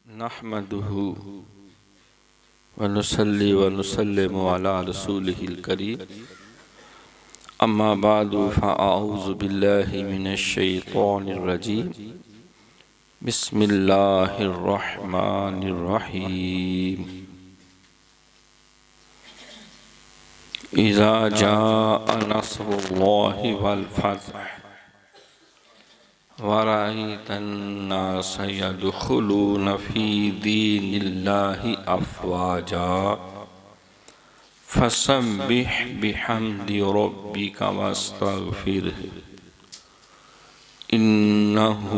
نحمده ونصلي ونسلم على رسوله الكريم اما بعد فاعوذ بالله من الشيطان الرجيم بسم الله الرحمن الرحيم اذا جاء نصر الله والفتح وَرَأَيْتَ النَّاسَ يَدْخُلُونَ فِي دِينِ اللَّهِ أَفْوَاجًا فَسَبِّحْ بِحَمْدِ رَبِّكَ وَاسْتَغْفِرْهُ إِنَّهُ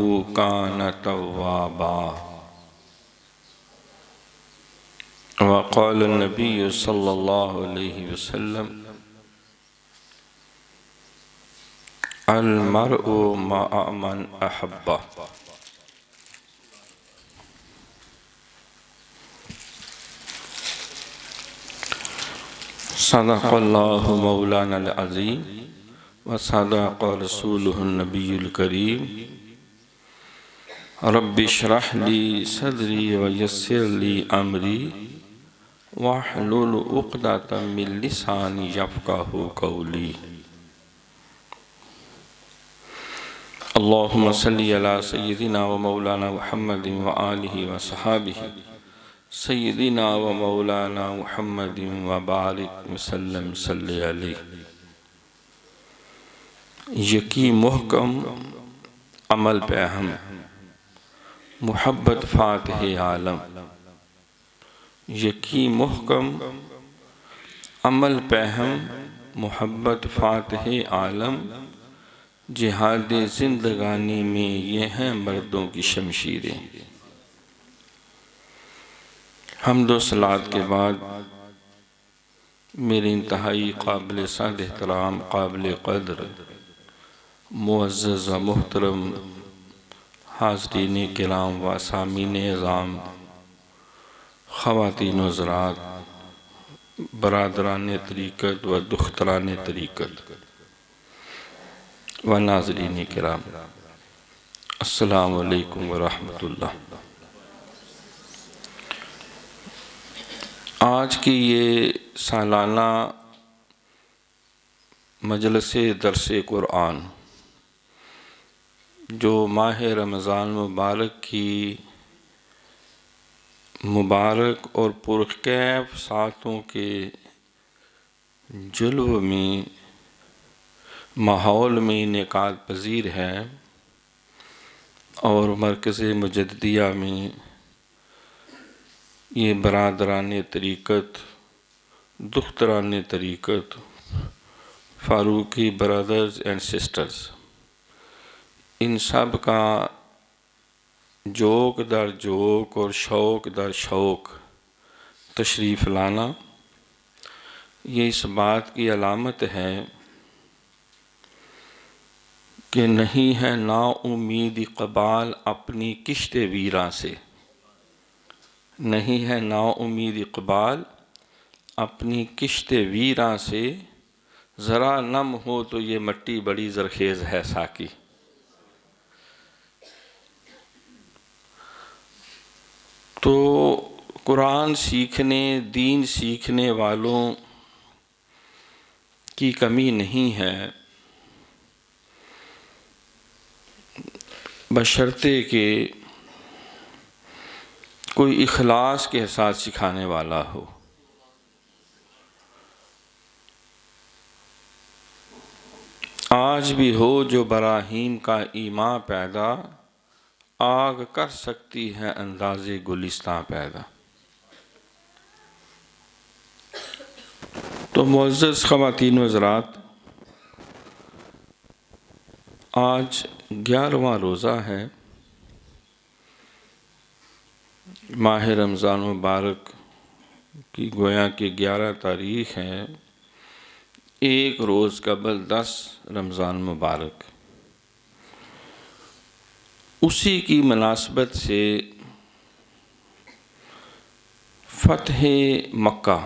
كَانَ تَوَّابًا. وقال النبي صلى الله عليه وسلم المرء مع من أحبه. صدق اللہ مولانا العظیم وصدق رسولہ النبی الکریم. رب اشرح لی صدری ویسر لی امری واحلل عقدۃ من لسانی یفقہوا قولی. اللہم صلی علی سیدنا و مولانا محمد و آلہ و صحابہ سیدنا و مولانا محمد و بارک وسلم صلی علیہ. یقین محکم عمل پہ اہم محبت فاتح عالم. یقین محکم عمل پہ اہم محبت فاتح عالم. جہاد زندگانی میں یہ ہیں مردوں کی شمشیریں. حمد و صلوات کے بعد میرے انتہائی قابل صد احترام، قابل قدر، معزز و محترم حاضرین کرام و سامعین اعظام، خواتین و حضرات، برادران طریقت و دختران طریقت و ناظرین کرام، السلام علیکم ورحمۃ اللہ. آج کی یہ سالانہ مجلس درس قرآن جو ماہ رمضان مبارک کی مبارک اور پرکیف ساعتوں کے جلوہ میں ماحول میں انعقاد پذیر ہے، اور مرکز مجددیہ میں یہ برادران طریقت، دختران طریقت، فاروقی برادرز اینڈ سسٹرز، ان سب کا جوک در جوک اور شوق در شوق تشریف لانا یہ اس بات کی علامت ہے کہ نہیں ہے نا امید اقبال اپنی کشت ویراں سے. نہیں ہے نا امید اقبال اپنی کشت ویراں سے. ذرا نم ہو تو یہ مٹی بڑی زرخیز ہے ساقی. تو قرآن سیکھنے، دین سیکھنے والوں کی کمی نہیں ہے، بشرطے کہ کوئی اخلاص کے ساتھ سکھانے والا ہو. آج بھی ہو جو براہیم کا ایمان پیدا، آگ کر سکتی ہے انداز گلستاں پیدا. تو معزز خواتین و حضرات، آج 11واں روزہ ہے ماہ رمضان مبارک کی، گویا کہ 11 تاریخ ہے، ایک روز قبل 10 رمضان مبارک. اسی کی مناسبت سے فتح مکہ،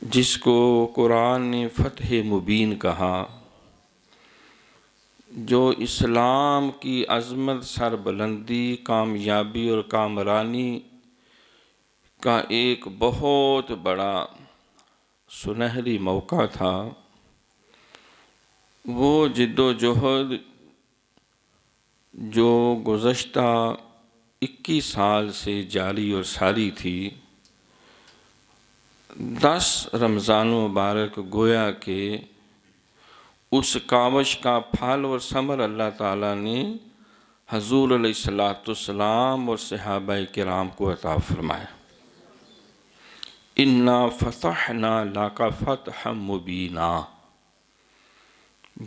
جس کو قرآن نے فتح مبین کہا، جو اسلام کی عظمت، سربلندی، کامیابی اور کامرانی کا ایک بہت بڑا سنہری موقع تھا، وہ جد و جہد جو گزشتہ 21 سال سے جاری اور ساری تھی، 10 رمضان مبارک گویا کہ اس کاوش کا پھل اور ثمر اللہ تعالیٰ نے حضور علیہ السلام اور صحابہ کرام کو عطا فرمایا۔ اِنَّا فَتَحْنَا لَكَ فَتْحًا مُبِينًا،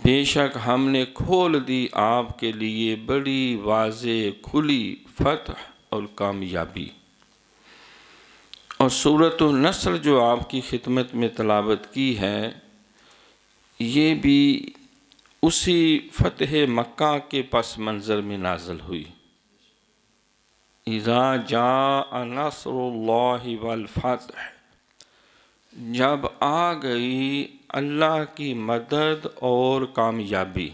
بے شک ہم نے کھول دی آپ کے لیے بڑی واضح کھلی فتح اور کامیابی۔ اور سورۃ النصر جو آپ کی خدمت میں تلاوت کی ہے، یہ بھی اسی فتح مکہ کے پس منظر میں نازل ہوئی۔ اِذَا جَاءَ نَصْرُ اللَّهِ وَالْفَتْحُ، جب آ گئی اللہ کی مدد اور کامیابی،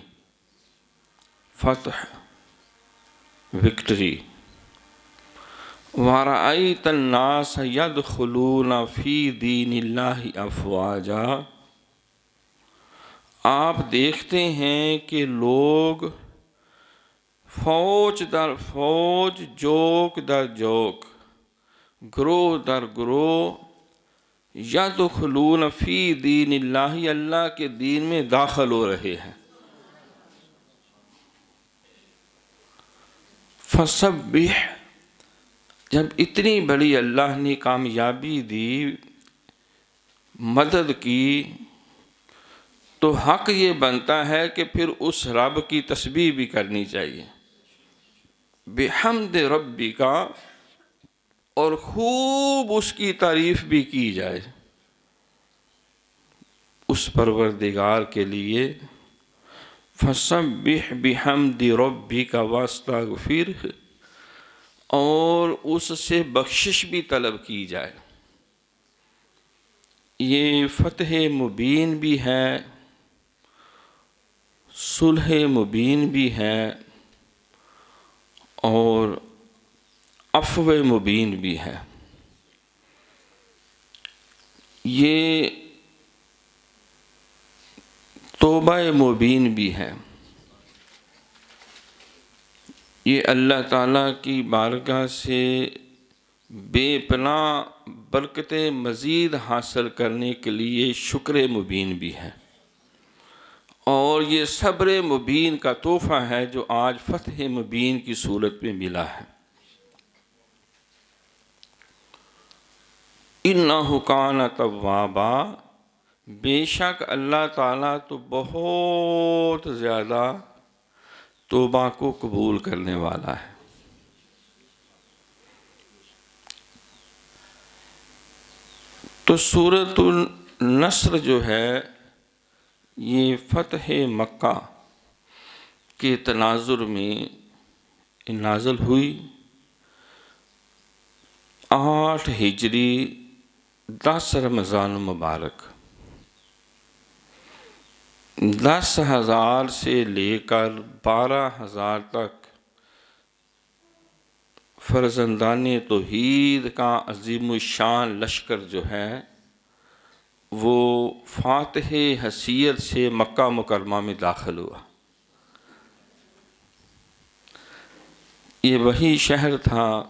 فتح، وکٹری۔ وَرَأَيْتَ النَّاسَ يَدْخُلُونَ فِي دِينِ اللَّهِ أَفْوَاجًا، آپ دیکھتے ہیں کہ لوگ فوج در فوج، جوک در جوک، گروہ در گروہ، یدخلون فی دین اللہ، اللہ کے دین میں داخل ہو رہے ہیں۔ فسبح، جب اتنی بڑی اللہ نے کامیابی دی، مدد کی، تو حق یہ بنتا ہے کہ پھر اس رب کی تسبیح بھی کرنی چاہیے، بحمد ربک، اور خوب اس کی تعریف بھی کی جائے اس پروردگار کے لیے۔ فسبح بحمد ربک واستغفرہ، اور اس سے بخشش بھی طلب کی جائے۔ یہ فتح مبین بھی ہے، صلح مبین بھی ہے، اور عفو مبین بھی ہے۔ یہ توبہ مبین بھی ہے۔ یہ اللہ تعالیٰ کی بارگاہ سے بے پناہ برکتیں مزید حاصل کرنے کے لیے شکر مبین بھی ہے، اور یہ صبر مبین کا تحفہ ہے جو آج فتح مبین کی صورت میں ملا ہے۔ اِنَّهُ كَانَ تَوَّابًا، بے شک اللہ تعالیٰ تو بہت زیادہ توبہ کو قبول کرنے والا ہے۔ تو سورۃ النصر جو ہے، یہ فتح مکہ کے تناظر میں نازل ہوئی 8 ہجری 10 رمضان مبارک۔ 10,000 سے لے کر 12,000 تک فرزندان توحید کا عظیم الشان لشکر جو ہے، وہ فاتح حیثیت سے مکہ مکرمہ میں داخل ہوا۔ یہ وہی شہر تھا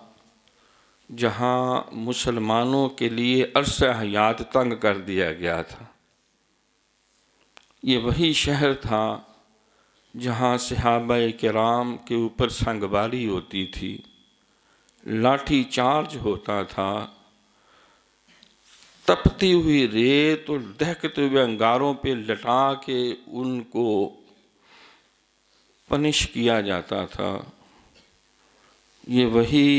جہاں مسلمانوں کے لیے عرصہ حیات تنگ کر دیا گیا تھا۔ یہ وہی شہر تھا جہاں صحابہ کرام کے اوپر سنگباری ہوتی تھی، لاٹھی چارج ہوتا تھا، تپتی ہوئی ریت اور دہکتے ہوئے انگاروں پہ لٹا کے ان کو پنش کیا جاتا تھا۔ یہ وہی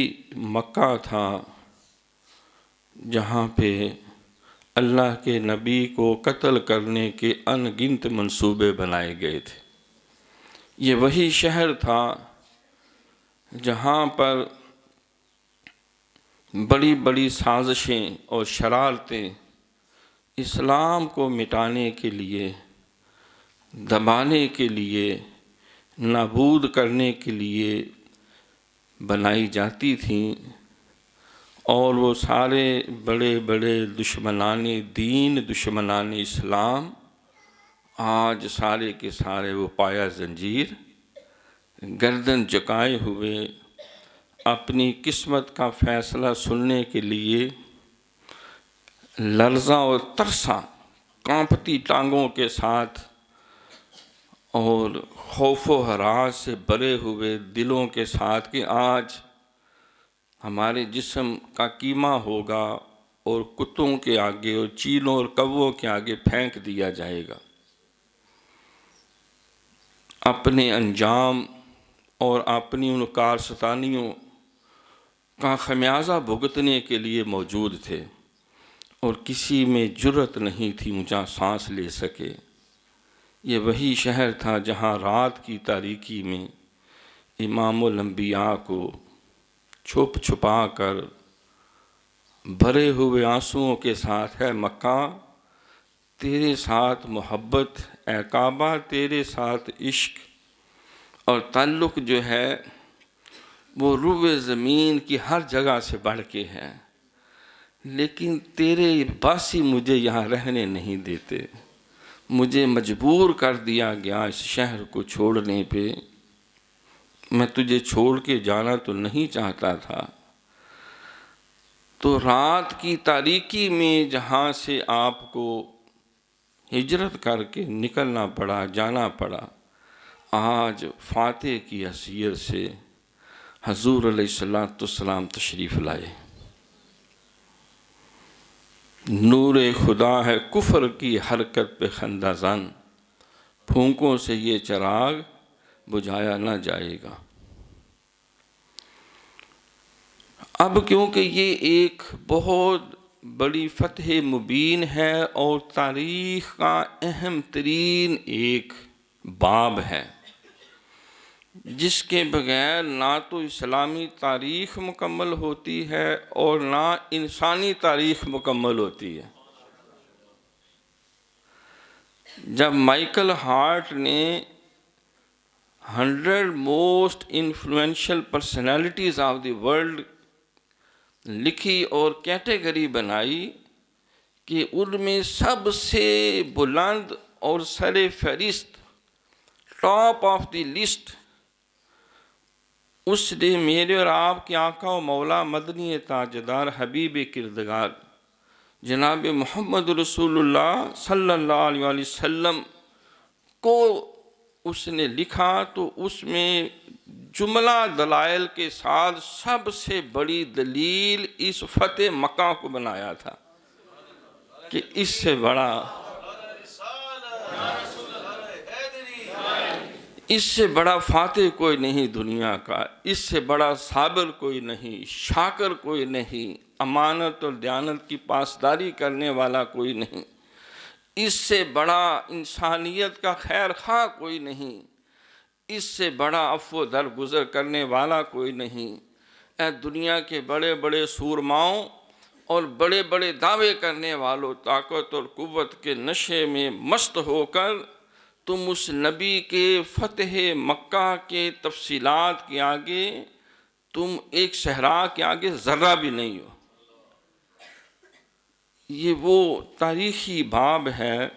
مکہ تھا جہاں پہ اللہ کے نبی کو قتل کرنے کے ان گنت منصوبے بنائے گئے تھے۔ یہ وہی شہر تھا جہاں پر بڑی بڑی سازشیں اور شرارتیں اسلام کو مٹانے کے لیے، دبانے کے لیے نابود کرنے کے لیے بنائی جاتی تھیں، اور وہ سارے بڑے بڑے دشمنان دین، دشمنان اسلام، آج سارے کے سارے وہ پایا زنجیر، گردن جھکائے ہوئے اپنی قسمت کا فیصلہ سننے کے لیے لرزاں اور ترساں کانپتی ٹانگوں کے ساتھ اور خوف و ہراس سے بھرے ہوئے دلوں کے ساتھ کہ آج ہمارے جسم کا کیما ہوگا اور کتوں کے آگے اور چیلوں اور کووں کے آگے پھینک دیا جائے گا، اپنے انجام اور اپنی ان کارستانیوں کا خمیازہ بھگتنے کے لیے موجود تھے، اور کسی میں جرت نہیں تھی اونچا سانس لے سکے۔ یہ وہی شہر تھا جہاں رات کی تاریکی میں امام الانبیاء کو چھپ چھپا کر بھرے ہوئے آنسوؤں کے ساتھ، ہے مکہ تیرے ساتھ محبت، اے کعبہ تیرے ساتھ عشق اور تعلق جو ہے وہ روئے زمین کی ہر جگہ سے بڑھ کے ہے، لیکن تیرے باسی مجھے یہاں رہنے نہیں دیتے، مجھے مجبور کر دیا گیا اس شہر کو چھوڑنے پہ۔ میں تجھے چھوڑ کے جانا تو نہیں چاہتا تھا، تو رات کی تاریکی میں جہاں سے آپ کو ہجرت کر کے نکلنا پڑا، جانا پڑا، آج فاتح کی حیثیت سے حضور علیہ السلام تشریف لائے۔ نور خدا ہے کفر کی حرکت پہ خندہ زن، پھونکوں سے یہ چراغ بجھایا نہ جائے گا۔ اب کیونکہ یہ ایک بہت بڑی فتح مبین ہے اور تاریخ کا اہم ترین ایک باب ہے، جس کے بغیر نہ تو اسلامی تاریخ مکمل ہوتی ہے اور نہ انسانی تاریخ مکمل ہوتی ہے۔ جب مائیکل ہارٹ نے 100 most influential personalities of the world لکھی اور کیٹیگری بنائی کہ ان میں سب سے بلند اور سر فہرست، ٹاپ آف دی لسٹ، اس نے میرے اور آپ کے آقا و مولا مدنی تاجدار حبیب کردگار جناب محمد رسول اللہ صلی اللہ علیہ وسلم کو اس نے لکھا، تو اس میں جملہ دلائل کے ساتھ سب سے بڑی دلیل اس فتح مکہ کو بنایا تھا کہ اس سے بڑا فاتح کوئی نہیں دنیا کا، اس سے بڑا صابر کوئی نہیں، شاکر کوئی نہیں، امانت اور دیانت کی پاسداری کرنے والا کوئی نہیں، اس سے بڑا انسانیت کا خیر خواہ کوئی نہیں، اس سے بڑا عفو درگزر کرنے والا کوئی نہیں۔ اے دنیا کے بڑے بڑے سورماؤں اور بڑے بڑے دعوے کرنے والوں، طاقت اور قوت کے نشے میں مست ہو کر تم اس نبی کے فتح مکہ کے تفصیلات کے آگے، تم ایک صحرا کے آگے ذرہ بھی نہیں ہو۔ یہ وہ تاریخی باب ہے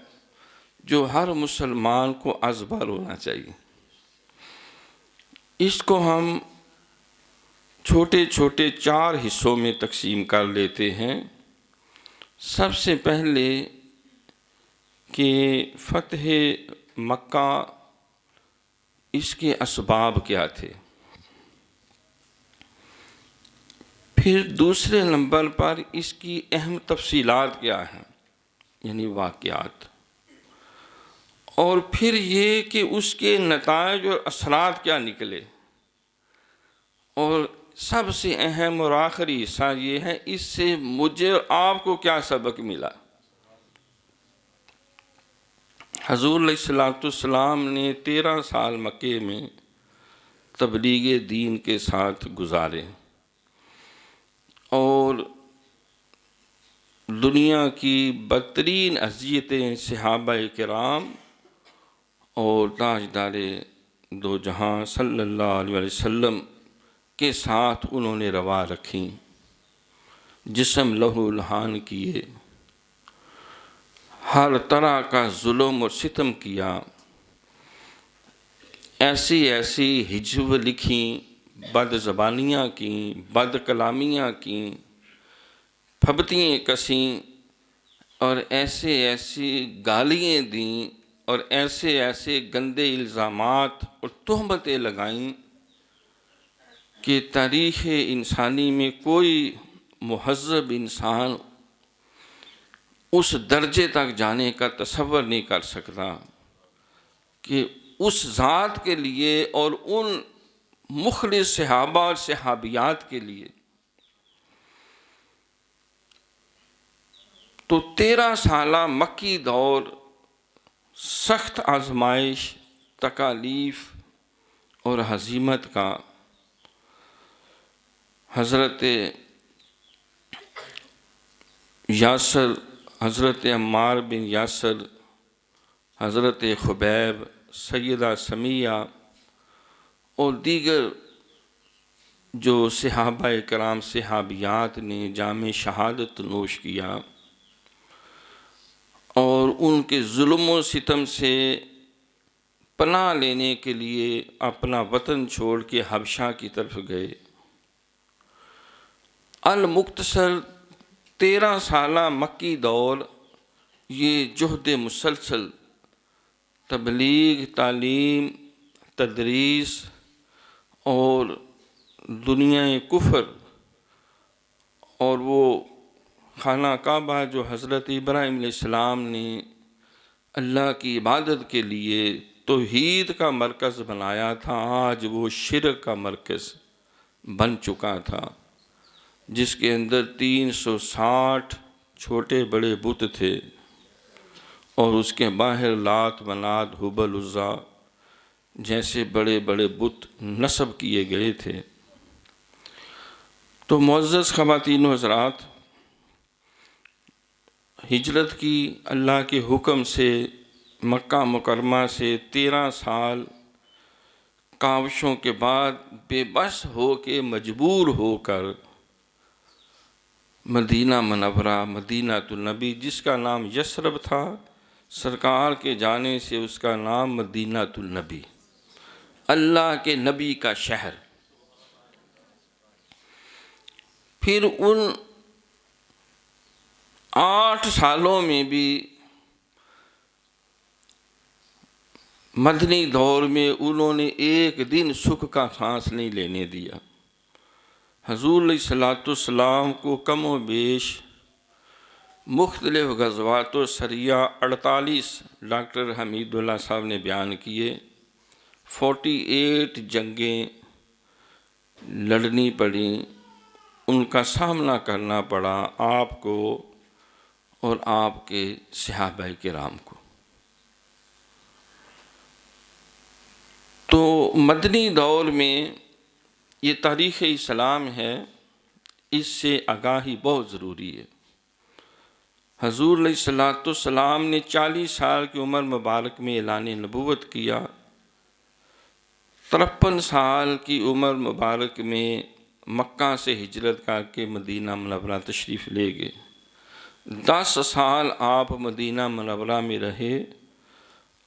جو ہر مسلمان کو ازبر ہونا چاہیے۔ اس کو ہم چھوٹے چھوٹے 4 حصوں میں تقسیم کر لیتے ہیں۔ سب سے پہلے کہ فتح مکہ، اس کے اسباب کیا تھے، پھر دوسرے نمبر پر اس کی اہم تفصیلات کیا ہیں، یعنی واقعات، اور پھر یہ کہ اس کے نتائج اور اثرات کیا نکلے، اور سب سے اہم اور آخری حصہ یہ ہے اس سے مجھے اور آپ کو کیا سبق ملا۔ حضور علیہ السلام نے 13 سال مکے میں تبلیغ دین کے ساتھ گزارے، اور دنیا کی بدترین اذیتیں صحابہ کرام اور تاجدار دو جہاں صلی اللہ علیہ وسلم کے ساتھ انہوں نے روا رکھیں، جسم لہو لہان کیے، ہر طرح کا ظلم اور ستم کیا، ایسی ایسی ہجو لکھیں، بد زبانیاں کیں، بد کلامیاں کیں، پھبتیں کسیں، اور ایسے ایسی گالیاں دیں اور ایسے ایسے گندے الزامات اور تہمتیں لگائیں کہ تاریخ انسانی میں کوئی مہذب انسان اس درجے تک جانے کا تصور نہیں کر سکتا کہ اس ذات کے لیے اور ان مخلص صحابہ اور صحابیات کے لیے تو 13 سالہ مکی دور سخت آزمائش، تکالیف اور ہزیمت کا حضرت یاسر، حضرت عمار بن یاسر، حضرت خبیب، سیدہ سمیہ اور دیگر جو صحابہ کرام صحابیات نے جام شہادت نوش کیا اور ان کے ظلم و ستم سے پناہ لینے کے لیے اپنا وطن چھوڑ کے حبشہ کی طرف گئے۔ المختصر 13 سالہ مکی دور یہ جہد مسلسل تبلیغ، تعلیم، تدریس اور دنیا کفر اور وہ خانہ کعبہ جو حضرت ابراہیم علیہ السلام نے اللہ کی عبادت کے لیے توحید کا مرکز بنایا تھا، آج وہ شرک کا مرکز بن چکا تھا، جس کے اندر 360 چھوٹے بڑے بت تھے اور اس کے باہر لات، منات، ہبل، عزا جیسے بڑے بڑے بت نصب کیے گئے تھے۔ تو معزز خواتین و حضرات، ہجرت کی اللہ کے حکم سے مکہ مکرمہ سے 13 سال کاوشوں کے بعد بے بس ہو کے مجبور ہو کر مدینہ منورہ، مدینہ النبی، جس کا نام یثرب تھا، سرکار کے جانے سے اس کا نام مدینہ النبی، اللہ کے نبی کا شہر۔ پھر ان 8 سالوں میں بھی مدنی دور میں انہوں نے ایک دن سکھ کا سانس نہیں لینے دیا۔ حضور علیہ السلام کو کم و بیش مختلف غزوات و سریہ 48 ڈاکٹر حمید اللہ صاحب نے بیان کیے، 48 جنگیں لڑنی پڑیں، ان کا سامنا کرنا پڑا آپ کو اور آپ کے صحابہ کرام کو۔ تو مدنی دور میں یہ تاریخ اسلام ہے، اس سے آگاہی بہت ضروری ہے۔ حضور علیہ السلام نے 40 سال کی عمر مبارک میں اعلان نبوت کیا، 53 سال کی عمر مبارک میں مکہ سے ہجرت کر کے مدینہ منورہ تشریف لے گئے، 10 سال آپ مدینہ منورہ میں رہے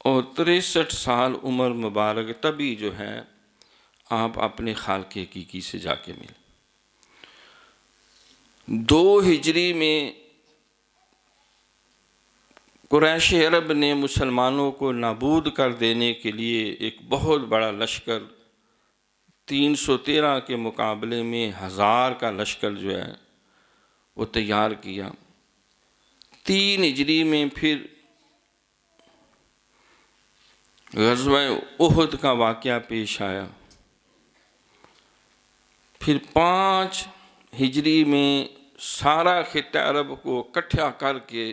اور 63 سال عمر مبارک تبھی جو ہے آپ اپنے خالق حقیقی سے جا کے ملے۔ 2 ہجری میں قریش عرب نے مسلمانوں کو نابود کر دینے کے لیے ایک بہت بڑا لشکر، 313 کے مقابلے میں 1000 کا لشکر جو ہے وہ تیار کیا۔ 3 ہجری میں پھر غزوہ احد کا واقعہ پیش آیا۔ پھر 5 ہجری میں سارا خطہ عرب کو اکٹھا کر کے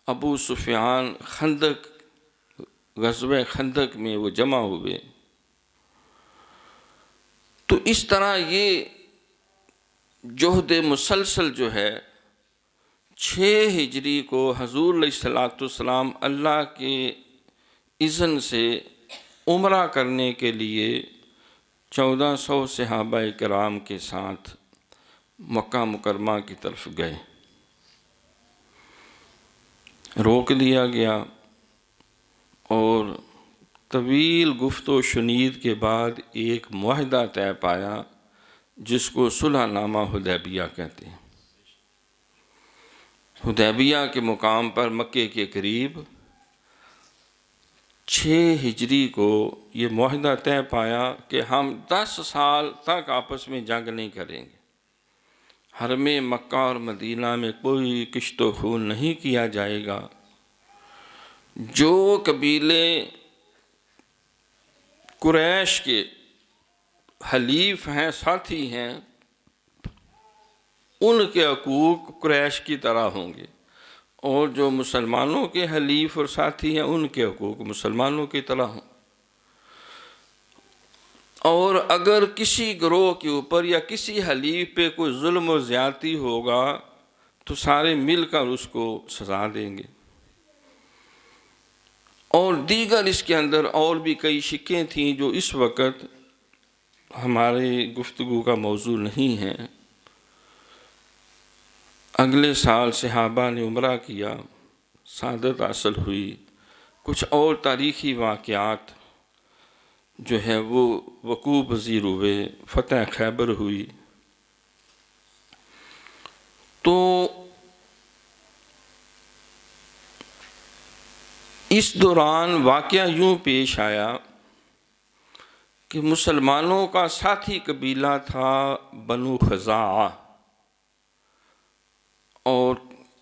ابو سفیان خندق، غزوہ خندق میں وہ جمع ہوئے۔ تو اس طرح یہ جہد مسلسل جو ہے 6 ہجری کو حضور علیہ السلام اللہ کے اذن سے عمرہ کرنے کے لیے 1400 صحابہ کرام کے ساتھ مکہ مکرمہ کی طرف گئے۔ روک دیا گیا اور طویل گفت و شنید کے بعد ایک معاہدہ طے پایا جس کو صلح نامہ حدیبیہ کہتے ہیں۔ حدیبیہ کے مقام پر مکے کے قریب 6 ہجری کو یہ معاہدہ طے پایا کہ ہم 10 سال تک آپس میں جنگ نہیں کریں گے، حرم مکہ اور مدینہ میں کوئی کشت و خون نہیں کیا جائے گا۔ جو قبیلے قریش کے حلیف ہیں، ساتھی ہیں، ان کے حقوق قریش کی طرح ہوں گے، اور جو مسلمانوں کے حلیف اور ساتھی ہیں ان کے حقوق مسلمانوں کی طرح ہوں۔ اور اگر کسی گروہ کے اوپر یا کسی حلیف پہ کوئی ظلم و زیادتی ہوگا تو سارے مل کر اس کو سزا دیں گے۔ اور دیگر اس کے اندر اور بھی کئی شقیں تھیں جو اس وقت ہماری گفتگو کا موضوع نہیں ہیں۔ اگلے سال صحابہ نے عمرہ کیا، سعادت حاصل ہوئی، کچھ اور تاریخی واقعات جو ہے وہ وقوع پذیر ہوئے، فتح خیبر ہوئی۔ تو اس دوران واقعہ یوں پیش آیا کہ مسلمانوں کا ساتھی قبیلہ تھا بنو خزاعہ، اور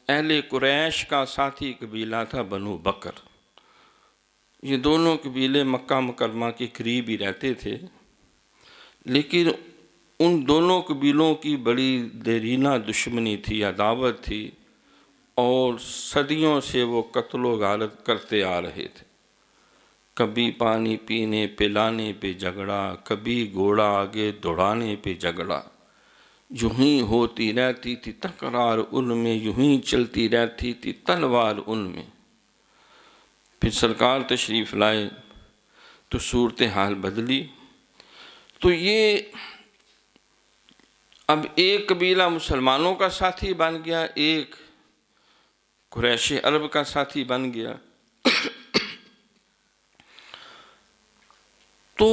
اہل قریش کا ساتھی قبیلہ تھا بنو بکر۔ یہ دونوں قبیلے مکہ مکرمہ کے قریب ہی رہتے تھے، لیکن ان دونوں قبیلوں کی بڑی دیرینہ دشمنی تھی، عداوت تھی، اور صدیوں سے وہ قتل و غارت کرتے آ رہے تھے۔ کبھی پانی پینے پلانے پہ جھگڑا، کبھی گھوڑا آگے دوڑانے پہ جھگڑا، یوں ہی ہوتی رہتی تھی تکرار ان میں، یوں ہی چلتی رہتی تھی تلوار ان میں۔ پھر سرکار تشریف لائے تو صورتحال بدلی۔ تو یہ اب ایک قبیلہ مسلمانوں کا ساتھی بن گیا، ایک قریش عرب کا ساتھی بن گیا۔ تو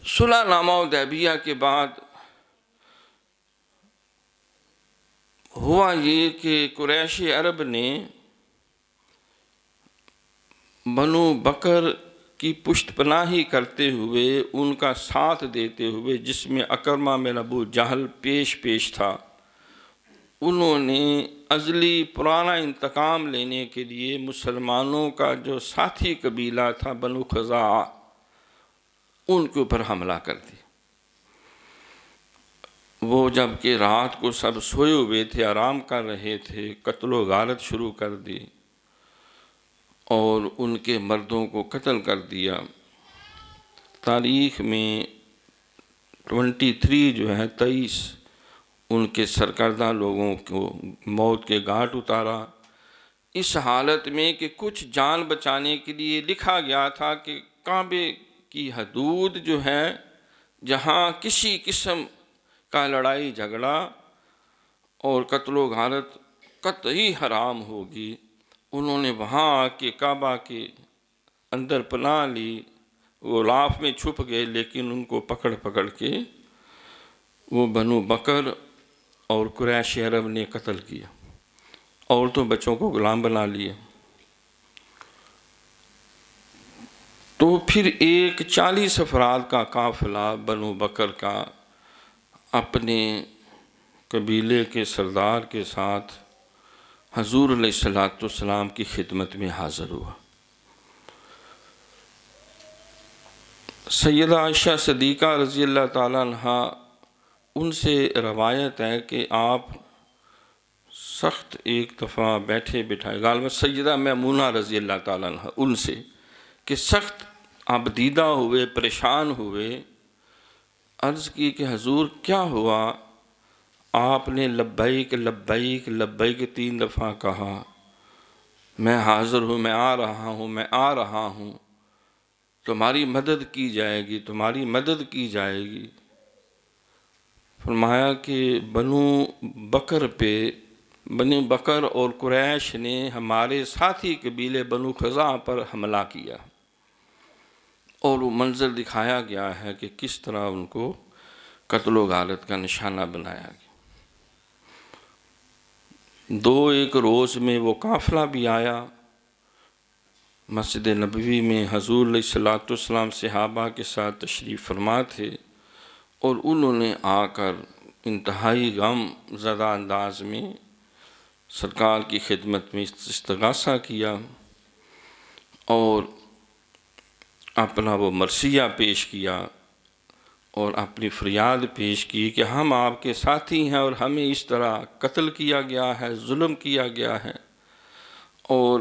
صلح نامہ حدیبیہ کے بعد ہوا یہ کہ قریش عرب نے بنو بکر کی پشت پناہی کرتے ہوئے، ان کا ساتھ دیتے ہوئے، جس میں اکرمہ بن ابو جہل پیش تھا، انہوں نے ازلی پرانا انتقام لینے کے لیے مسلمانوں کا جو ساتھی قبیلہ تھا بنو خزاعہ، ان کے اوپر حملہ کر دیا۔ وہ جب کہ رات کو سب سوئے ہوئے تھے، آرام کر رہے تھے، قتل و غارت شروع کر دی اور ان کے مردوں کو قتل کر دیا۔ تاریخ میں 23 جو ہے 23 ان کے سرکردہ لوگوں کو موت کے گھاٹ اتارا، اس حالت میں کہ کچھ جان بچانے کے لیے لکھا گیا تھا کہ کعبے کی حدود جو ہے جہاں کسی قسم کا لڑائی جھگڑا اور قتل و غارت قطعی حرام ہوگی، انہوں نے وہاں آ کے کعبہ کے اندر پناہ لی۔ وہ غلاف میں چھپ گئے، لیکن ان کو پکڑ کے وہ بنو بکر اور قریش عرب نے قتل کیا، عورتوں بچوں کو غلام بنا لیے۔ تو پھر ایک 40 افراد کا قافلہ بنو بکر کا اپنے قبیلے کے سردار کے ساتھ حضور علیہ السلام کی خدمت میں حاضر ہوا۔ سیدہ عائشہ صدیقہ رضی اللہ تعالیٰ عنہ، ان سے روایت ہے کہ آپ سخت ایک دفعہ بیٹھے بٹھائے، غالباً سیدہ میمونہ رضی اللہ تعالیٰ عنہ، ان سے کہ سخت آپ دیدہ ہوئے، پریشان ہوئے، عرض کی کہ حضور کیا ہوا؟ آپ نے لبیک لبیک لبیک 3 دفعہ کہا، میں حاضر ہوں، میں آ رہا ہوں، میں آ رہا ہوں۔ تمہاری مدد کی جائے گی، تمہاری مدد کی جائے گی۔ فرمایا کہ بنو بکر اور قریش نے ہمارے ساتھی قبیلے بنو خزاعہ پر حملہ کیا، اور وہ منظر دکھایا گیا ہے کہ کس طرح ان کو قتل و غارت کا نشانہ بنایا گیا۔ ایک روز میں وہ قافلہ بھی آیا، مسجد نبوی میں حضور علیہ السلام صحابہ کے ساتھ تشریف فرما تھے، اور انہوں نے آ کر انتہائی غم زدہ انداز میں سرکار کی خدمت میں استغاثہ کیا، اور اپنا وہ مرثیہ پیش کیا اور اپنی فریاد پیش کی کہ ہم آپ کے ساتھی ہیں اور ہمیں اس طرح قتل کیا گیا ہے، ظلم کیا گیا ہے، اور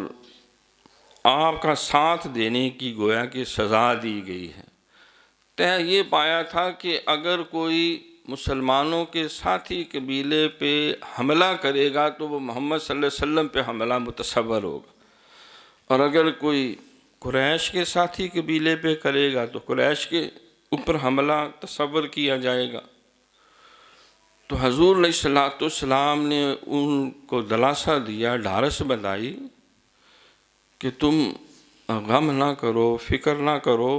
آپ کا ساتھ دینے کی گویا کہ سزا دی گئی ہے۔ طے یہ پایا تھا کہ اگر کوئی مسلمانوں کے ساتھی قبیلے پہ حملہ کرے گا تو وہ محمد صلی اللہ علیہ وسلم پہ حملہ متصور ہوگا، اور اگر کوئی قریش کے ساتھی قبیلے پہ کرے گا تو قریش کے اوپر حملہ تصور کیا جائے گا۔ تو حضور علیہ السلام نے ان کو دلاسا دیا، ڈھارس بندائی کہ تم غم نہ کرو، فکر نہ کرو،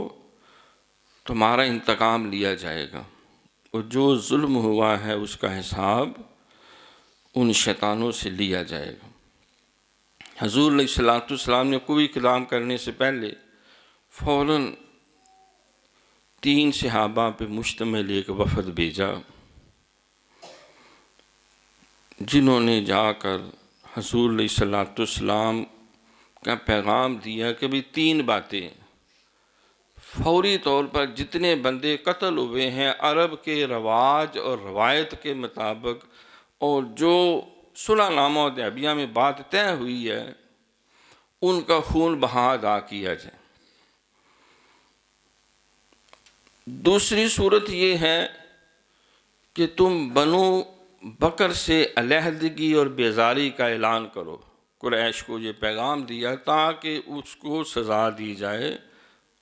تمہارا انتقام لیا جائے گا، اور جو ظلم ہوا ہے اس کا حساب ان شیطانوں سے لیا جائے گا۔ حضور علیہ السلام نے کوئی کلام کرنے سے پہلے فوراً 3 صحابہ پہ مشتمل ایک وفد بھیجا، جنہوں نے جا کر حضور علیہ السلام کا پیغام دیا کہ بھی 3 باتیں فوری طور پر جتنے بندے قتل ہوئے ہیں عرب کے رواج اور روایت کے مطابق، اور جو صلح نامہ حدیبیہ میں بات طے ہوئی ہے، ان کا خون بہا ادا کیا جائے۔ دوسری صورت یہ ہے کہ تم بنو بکر سے علیحدگی اور بیزاری کا اعلان کرو۔ قریش کو یہ پیغام دیا تاکہ اس کو سزا دی جائے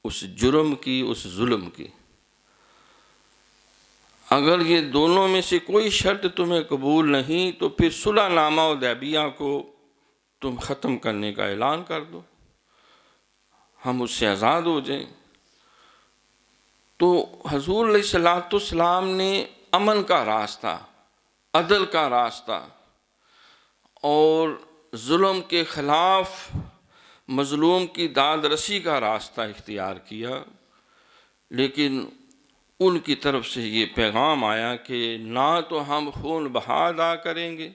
اس جرم کی، اس ظلم کی۔ اگر یہ دونوں میں سے کوئی شرط تمہیں قبول نہیں تو پھر صلح نامہ حدیبیہ کو تم ختم کرنے کا اعلان کر دو، ہم اس سے آزاد ہو جائیں۔ تو حضور علیہ السلام نے امن کا راستہ، عدل کا راستہ اور ظلم کے خلاف مظلوم کی داد رسی کا راستہ اختیار کیا، لیکن ان کی طرف سے یہ پیغام آیا کہ نہ تو ہم خون بہا ادا کریں گے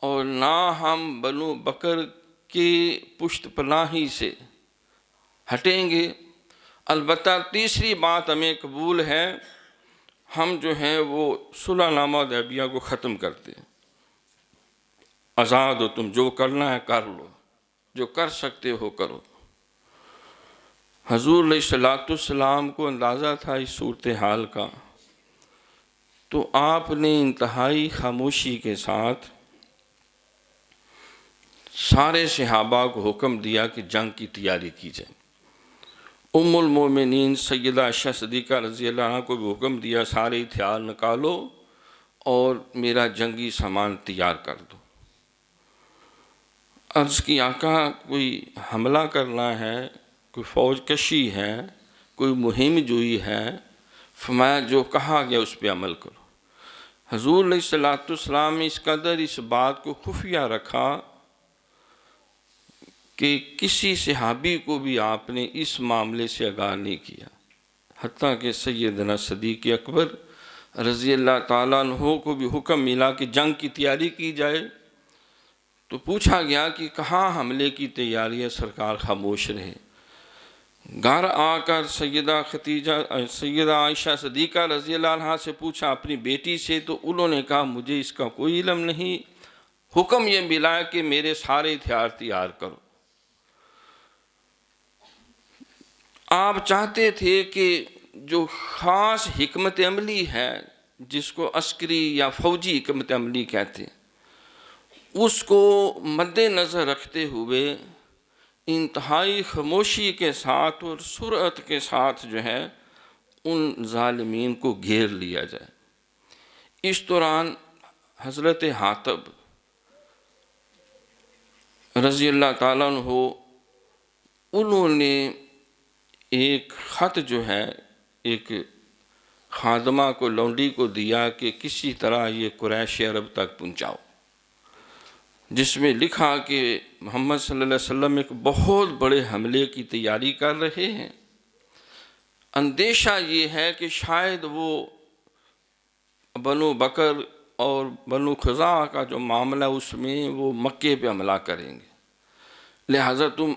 اور نہ ہم بنو بکر کی پشت پناہی سے ہٹیں گے، البتہ تیسری بات ہمیں قبول ہے، ہم جو ہیں وہ صلح نامہ حدیبیہ کو ختم کرتے ہیں، آزاد ہو، تم جو کرنا ہے کر لو، جو کر سکتے ہو کرو۔ حضور علیہ السلام کو اندازہ تھا اس صورتحال کا، تو آپ نے انتہائی خاموشی کے ساتھ سارے صحابہ کو حکم دیا کہ جنگ کی تیاری کی جائے۔ ام المومنین سیدہ عائشہ صدیقہ رضی اللہ عنہ کو بھی حکم دیا سارے ہتھیار نکالو اور میرا جنگی سامان تیار کر دو۔ عرض کی آقا کوئی حملہ کرنا ہے، کوئی فوج کشی ہے، کوئی مہم جوئی ہے، فرمایا جو کہا گیا اس پہ عمل کرو۔ حضور علیہ السلام نے اس قدر اس بات کو خفیہ رکھا کہ کسی صحابی کو بھی آپ نے اس معاملے سے آگاہ نہیں کیا، حتیٰ کہ سیدنا صدیق اکبر رضی اللہ تعالیٰ عنہ کو بھی حکم ملا کہ جنگ کی تیاری کی جائے، تو پوچھا گیا کہ کہاں حملے کی تیاری ہے، سرکار خاموش رہے۔ گھر آ کر سیدہ عائشہ صدیقہ رضی اللہ عنہ سے پوچھا اپنی بیٹی سے، تو انہوں نے کہا مجھے اس کا کوئی علم نہیں، حکم یہ ملا کہ میرے سارے ہتھیار تیار کرو۔ آپ چاہتے تھے کہ جو خاص حکمت عملی ہے، جس کو عسکری یا فوجی حکمت عملی کہتے ہیں، اس کو مد نظر رکھتے ہوئے انتہائی خاموشی کے ساتھ اور سرعت کے ساتھ جو ہے ان ظالمین کو گھیر لیا جائے۔ اس دوران حضرت حاتب رضی اللہ تعالیٰ عنہ انہوں نے ایک خط جو ہے ایک خادمہ کو، لونڈی کو دیا کہ کسی طرح یہ قریش عرب تک پہنچاؤ، جس میں لکھا کہ محمد صلی اللہ علیہ وسلم ایک بہت بڑے حملے کی تیاری کر رہے ہیں، اندیشہ یہ ہے کہ شاید وہ بنو بکر اور بنو خزاعہ کا جو معاملہ اس میں وہ مکے پہ حملہ کریں گے، لہٰذا تم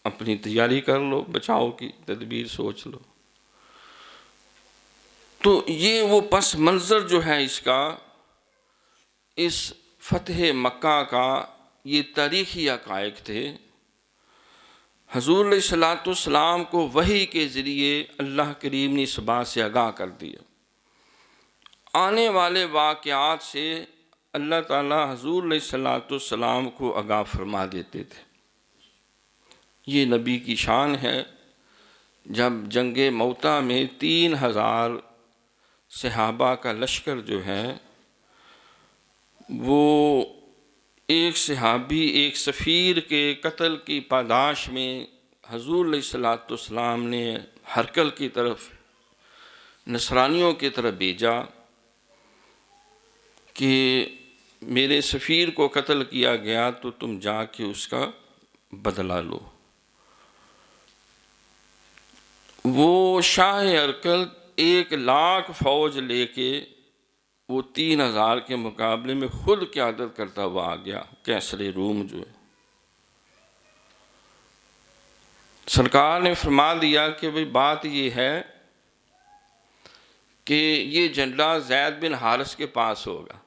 اپنی تیاری کر لو، بچاؤ کی تدبیر سوچ لو۔ تو یہ وہ پس منظر جو ہے اس کا، اس فتح مکہ کا، یہ تاریخی حقائق تھے۔ حضور علیہ السلام کو وحی کے ذریعے اللہ کریم نے اس بات سے آگاہ کر دیا۔ آنے والے واقعات سے اللہ تعالیٰ حضور علیہ السلام کو آگاہ فرما دیتے تھے۔ یہ نبی کی شان ہے۔ جب جنگ موتا میں 3000 صحابہ کا لشکر جو ہے وہ ایک صحابی، ایک سفیر کے قتل کی پاداش میں حضور علیہ السلام نے ہرقل کی طرف، نصرانیوں کی طرف بھیجا کہ میرے سفیر کو قتل کیا گیا تو تم جا کے اس کا بدلہ لو۔ وہ شاہ ہرقل 1,00,000 فوج لے کے وہ 3000 کے مقابلے میں خود قیادت کرتا ہوا آ گیا، قیصر روم جو ہے۔ سرکار نے فرما دیا کہ بھئی بات یہ ہے کہ یہ جھنڈا زید بن حارث کے پاس ہوگا۔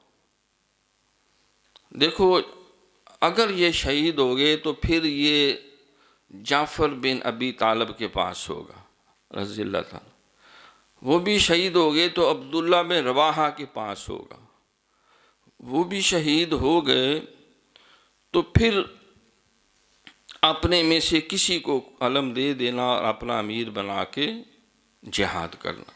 دیکھو اگر یہ شہید ہو گئے تو پھر یہ جعفر بن ابی طالب کے پاس ہوگا رضی اللہ تعالیٰ، وہ بھی شہید ہو گئے تو عبداللہ بن رواحہ کے پاس ہوگا، وہ بھی شہید ہو گئے تو پھر اپنے میں سے کسی کو علم دے دینا اور اپنا امیر بنا کے جہاد کرنا۔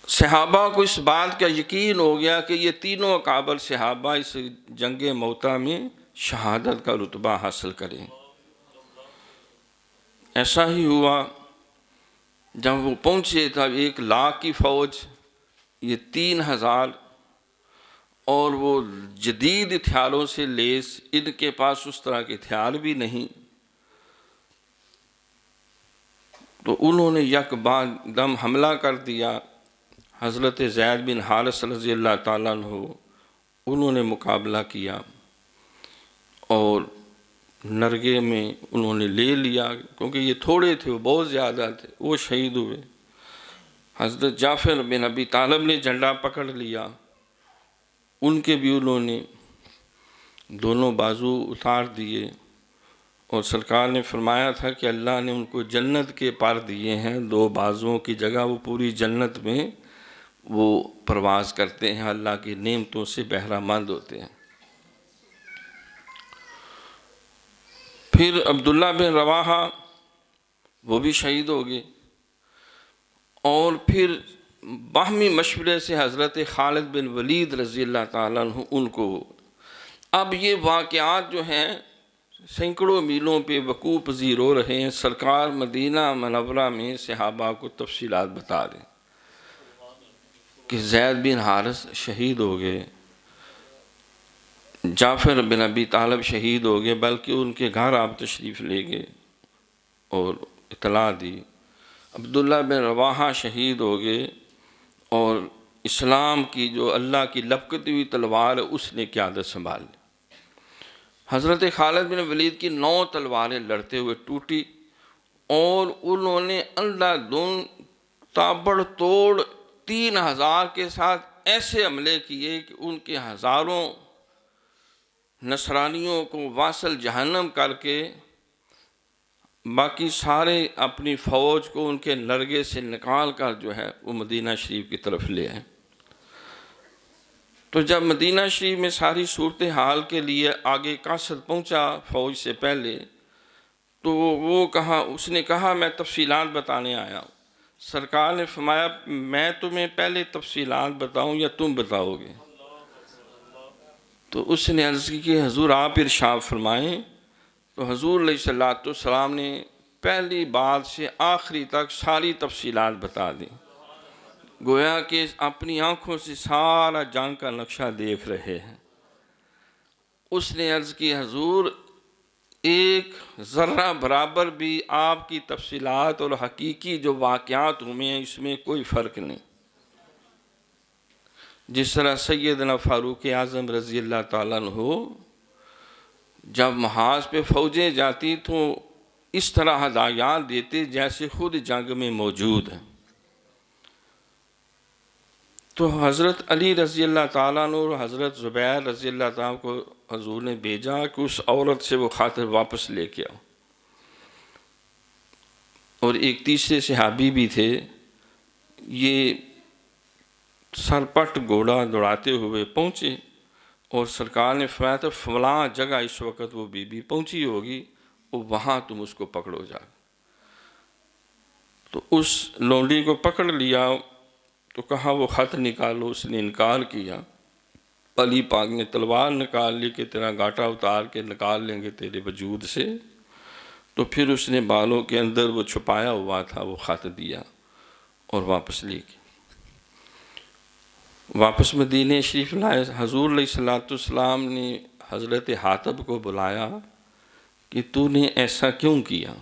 صحابہ کو اس بات کا یقین ہو گیا کہ یہ تینوں اکابر صحابہ اس جنگ موتا میں شہادت کا رتبہ حاصل کریں۔ ایسا ہی ہوا، جب وہ پہنچے تھا 1,00,000 کی فوج، یہ 3000 اور وہ جدید ہتھیاروں سے لیس، ان کے پاس اس طرح کے ہتھیار بھی نہیں، تو انہوں نے یک بعد دم حملہ کر دیا۔ حضرت زید بن حارث رضی اللہ تعالیٰ عنہ انہوں نے مقابلہ کیا اور نرگے میں انہوں نے لے لیا، کیونکہ یہ تھوڑے تھے وہ بہت زیادہ تھے، وہ شہید ہوئے۔ حضرت جعفر بن ابی طالب نے جھنڈا پکڑ لیا، ان کے بھی انہوں نے دونوں بازو اتار دیے، اور سرکار نے فرمایا تھا کہ اللہ نے ان کو جنت کے پر دیے ہیں، 2 بازوؤں کی جگہ وہ پوری جنت میں وہ پرواز کرتے ہیں، اللہ کی نعمتوں سے بہرہ مند ہوتے ہیں۔ پھر عبداللہ بن رواحہ وہ بھی شہید ہو گئے، اور پھر باہمی مشورے سے حضرت خالد بن ولید رضی اللہ تعالیٰ عنہ ان کو، اب یہ واقعات جو ہیں سینکڑوں میلوں پہ وقوع پذیر ہو رہے ہیں۔ سرکار مدینہ منورہ میں صحابہ کو تفصیلات بتا دیں کہ زید بن حارث شہید ہو گئے، جعفر بن ابی طالب شہید ہو گئے، بلکہ ان کے گھر آپ تشریف لے گئے اور اطلاع دی۔ عبداللہ بن رواحہ شہید ہو گئے، اور اسلام کی جو اللہ کی لپکتی ہوئی تلوار ہے اس نے قیادت سنبھال لی۔ حضرت خالد بن ولید کی 9 تلواریں لڑتے ہوئے ٹوٹی، اور انہوں نے اندھا دھند تابڑ توڑ 3000 کے ساتھ ایسے حملے کیے کہ ان کے ہزاروں نصرانیوں کو واصل جہنم کر کے باقی سارے اپنی فوج کو ان کے نرگے سے نکال کر جو ہے وہ مدینہ شریف کی طرف لے آئے۔ تو جب مدینہ شریف میں ساری صورتحال کے لیے آگے قاصد پہنچا فوج سے پہلے، تو اس نے کہا میں تفصیلات بتانے آیا ہوں۔ سرکار نے فرمایا میں تمہیں پہلے تفصیلات بتاؤں یا تم بتاؤ گے؟ تو اس نے عرض کی کہ حضور آپ ارشاد فرمائیں۔ تو حضور علیہ الصلوۃ والسلام نے پہلی بات سے آخری تک ساری تفصیلات بتا دیں، گویا کہ اپنی آنکھوں سے سارا جنگ کا نقشہ دیکھ رہے ہیں۔ اس نے عرض کی حضور ایک ذرہ برابر بھی آپ کی تفصیلات اور حقیقی جو واقعات ہوئے ہیں اس میں کوئی فرق نہیں۔ جس طرح سیدنا فاروق اعظم رضی اللہ تعالیٰ عنہ جب محاذ پہ فوجیں جاتی تو اس طرح ہدایات دیتے جیسے خود جنگ میں موجود ہیں۔ تو حضرت علی رضی اللہ تعالیٰ عنہ اور حضرت زبیر رضی اللہ تعالیٰ کو حضور نے بھیجا کہ اس عورت سے وہ خاطر واپس لے کے آؤ، اور ایک تیسرے صحابی بھی تھے، یہ سرپٹ گھوڑا دوڑاتے ہوئے پہنچے اور سرکار نے فرمایا تھا فلاں جگہ اس وقت وہ بی بی پہنچی ہوگی، وہاں تم اس کو پکڑو جا۔ تو اس لونڈی کو پکڑ لیا تو کہا وہ خط نکالو، اس نے انکار کیا۔ علی پاک نے تلوار نکال لی کہ تیرا گاٹا اتار کے نکال لیں گے تیرے وجود سے۔ تو پھر اس نے بالوں کے اندر وہ چھپایا ہوا تھا وہ خط دیا اور واپس لے گیا۔ واپس مدینہ شریف لائے، حضور علیہ الصلوۃ والسلام نے حضرت حاتب کو بلایا کہ تو نے ایسا کیوں کیا؟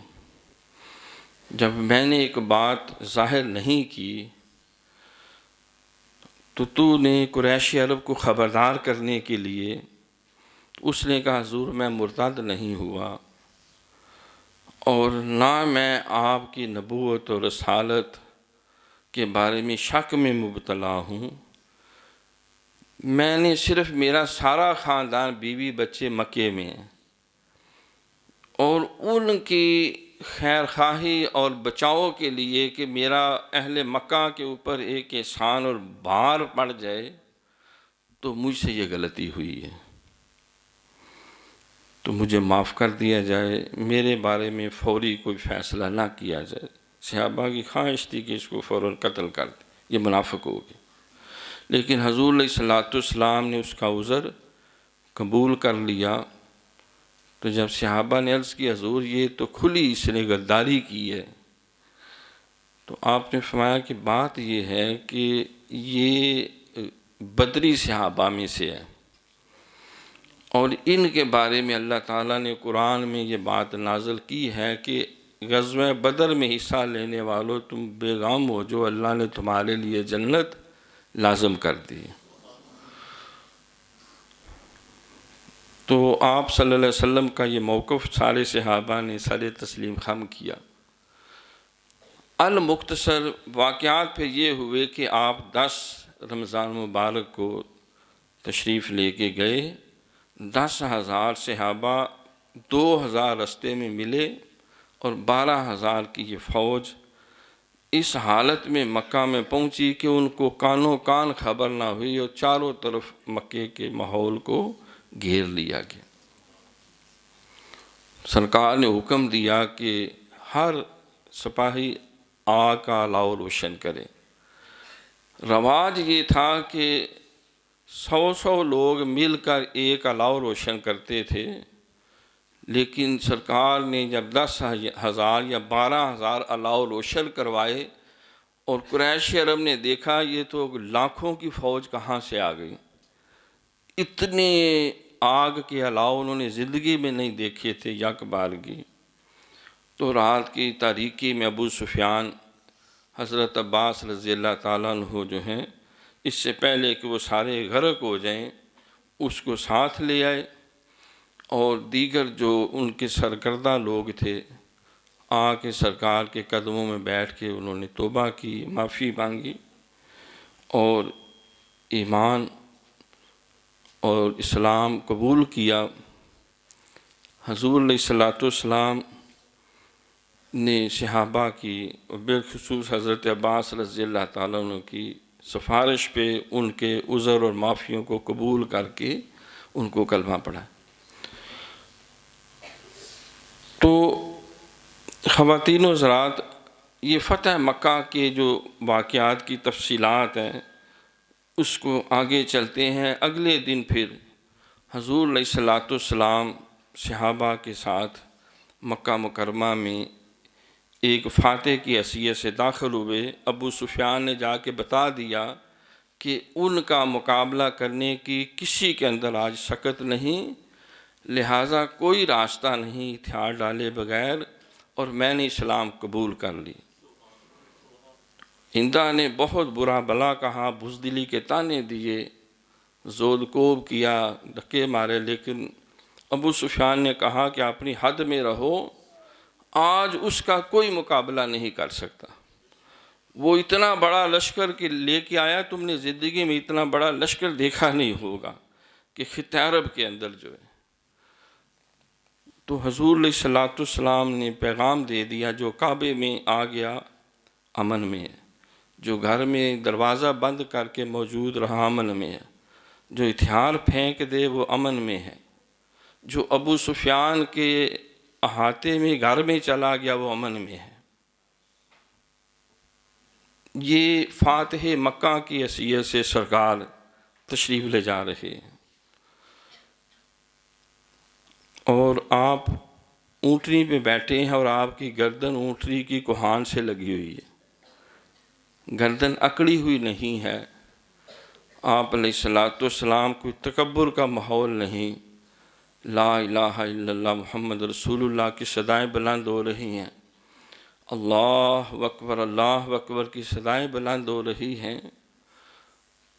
جب میں نے ایک بات ظاہر نہیں کی تو نے قریشی عرب کو خبردار کرنے کے لیے۔ اس نے کہا حضور میں مرتد نہیں ہوا اور نہ میں آپ کی نبوت اور رسالت کے بارے میں شک میں مبتلا ہوں، میں نے صرف میرا سارا خاندان بیوی بچے مکے میں ہیں اور ان کی خیر خواہی اور بچاؤ کے لیے کہ میرا اہل مکہ کے اوپر ایک احسان اور بار پڑ جائے تو مجھ سے یہ غلطی ہوئی ہے، تو مجھے معاف کر دیا جائے، میرے بارے میں فوری کوئی فیصلہ نہ کیا جائے۔ صحابہ کی خواہش تھی کہ اس کو فوراً قتل کر دے، یہ منافق ہو گیا، لیکن حضور علیہ الصلوۃ والسلام نے اس کا عذر قبول کر لیا۔ تو جب صحابہ نے عرض کی حضور یہ تو کھلی اس نے غداری کی ہے، تو آپ نے فرمایا کہ بات یہ ہے کہ یہ بدری صحابہ میں سے ہے، اور ان کے بارے میں اللہ تعالیٰ نے قرآن میں یہ بات نازل کی ہے کہ غزوہ بدر میں حصہ لینے والوں تم بے غم ہو، جو اللہ نے تمہارے لیے جنت لازم کر دی۔ تو آپ صلی اللہ علیہ وسلم کا یہ موقف سارے صحابہ نے سر تسلیم خم کیا۔ المختصر واقعات پھر یہ ہوئے کہ آپ 10 رمضان مبارک کو تشریف لے کے گئے، 10,000 صحابہ 2,000 رستے میں ملے اور 12,000 کی یہ فوج اس حالت میں مکہ میں پہنچی کہ ان کو کانوں کان خبر نہ ہوئی اور چاروں طرف مکے کے ماحول کو گھیر لیا گیا۔ سرکار نے حکم دیا کہ ہر سپاہی آگ کا الاؤ روشن کرے۔ رواج یہ تھا کہ 100 لوگ مل کر ایک الاؤ روشن کرتے تھے، لیکن سرکار نے جب 10,000 یا 12,000 الاؤ روشن کروائے اور قریشی عرب نے دیکھا یہ تو لاکھوں کی فوج کہاں سے آ گئی، اتنے آگ کے الاؤ انہوں نے زندگی میں نہیں دیکھے تھے یک بارگی۔ تو رات کی تاریکی میں ابو سفیان حضرت عباس رضی اللہ تعالیٰ عنہ جو ہیں، اس سے پہلے کہ وہ سارے غرق ہو جائیں اس کو ساتھ لے آئے، اور دیگر جو ان کے سرکردہ لوگ تھے آ کے سرکار کے قدموں میں بیٹھ کے انہوں نے توبہ کی، معافی مانگی اور ایمان اور اسلام قبول کیا۔ حضور علیہ الصلوۃ والسلام نے صحابہ کی اور بالخصوص حضرت عباس رضی اللہ تعالیٰ عنہ کی سفارش پہ ان کے عذر اور معافیوں کو قبول کر کے ان کو کلمہ پڑھا۔ تو خواتین و حضرات، یہ فتح مکہ کے جو واقعات کی تفصیلات ہیں اس کو آگے چلتے ہیں۔ اگلے دن پھر حضور علیہ السلام صحابہ کے ساتھ مکہ مکرمہ میں ایک فاتح کی حیثیت سے داخل ہوئے۔ ابو سفیان نے جا کے بتا دیا کہ ان کا مقابلہ کرنے کی کسی کے اندر آج سکت نہیں، لہٰذا کوئی راستہ نہیں ہتھیار ڈالے بغیر، اور میں نے اسلام قبول کر لی۔ ہندا نے بہت برا بلا کہا، بزدلی کے تانے دیے، زود کوب کیا، دھکے مارے، لیکن ابو سفیان نے کہا کہ اپنی حد میں رہو، آج اس کا کوئی مقابلہ نہیں کر سکتا۔ وہ اتنا بڑا لشکر لے کے آیا، تم نے زندگی میں اتنا بڑا لشکر دیکھا نہیں ہوگا کہ خطہ عرب کے اندر جو ہے۔ تو حضور علیہ السلام نے پیغام دے دیا، جو کعبے میں آ گیا امن میں ہے، جو گھر میں دروازہ بند کر کے موجود رہا امن میں ہے، جو ہتھیار پھینک دے وہ امن میں ہے، جو ابو سفیان کے احاطے میں گھر میں چلا گیا وہ امن میں ہے۔ یہ فاتح مکہ کی حیثیت سے سرکار تشریف لے جا رہے ہیں، اور آپ اونٹنی پہ بیٹھے ہیں اور آپ کی گردن اونٹنی کی کوہان سے لگی ہوئی ہے، گردن اکڑی ہوئی نہیں ہے۔ آپ علیہ السلام کوئی تکبر کا ماحول نہیں، لا الہ الا اللہ محمد رسول اللہ کی صدائیں بلند ہو رہی ہیں، اللہ اکبر کی صدائیں بلند ہو رہی ہیں۔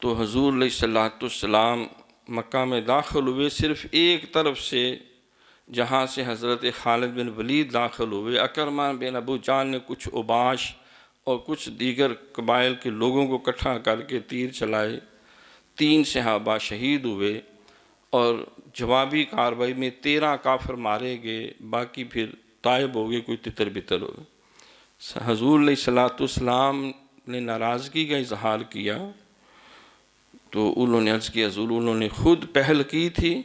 تو حضور علیہ السلام مکہ میں داخل ہوئے، صرف ایک طرف سے جہاں سے حضرت خالد بن ولید داخل ہوئے، اکرمہ بن ابو جہل نے کچھ اوباش اور کچھ دیگر قبائل کے لوگوں کو اکٹھا کر کے تیر چلائے، 3 صحابہ شہید ہوئے، اور جوابی کارروائی میں 13 کافر مارے گئے، باقی پھر طائب ہو گئے، کوئی تتر بتر ہو گئے۔ حضور علیہ السلام نے ناراضگی کا اظہار کیا، تو انہوں نے عرض کیا، حضور انہوں نے خود پہل کی تھی،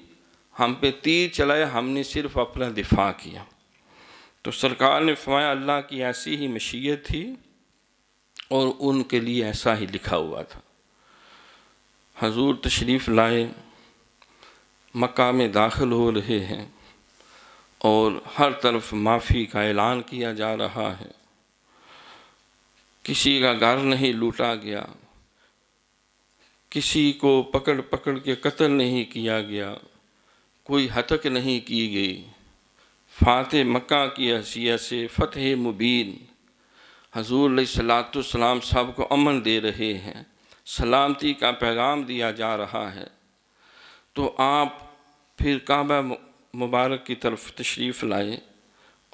ہم پہ تیر چلائے، ہم نے صرف اپنا دفاع کیا۔ تو سرکار نے فرمایا اللہ کی ایسی ہی مشیت تھی اور ان کے لیے ایسا ہی لکھا ہوا تھا۔ حضور تشریف لائے، مکہ میں داخل ہو رہے ہیں، اور ہر طرف معافی کا اعلان کیا جا رہا ہے، کسی کا گھر نہیں لوٹا گیا، کسی کو پکڑ پکڑ کے قتل نہیں کیا گیا، کوئی ہتک نہیں کی گئی۔ فاتح مکہ کی حیثیت سے فتح مبین، حضور علیہ السلام سب کو امن دے رہے ہیں، سلامتی کا پیغام دیا جا رہا ہے۔ تو آپ پھر کعبہ مبارک کی طرف تشریف لائے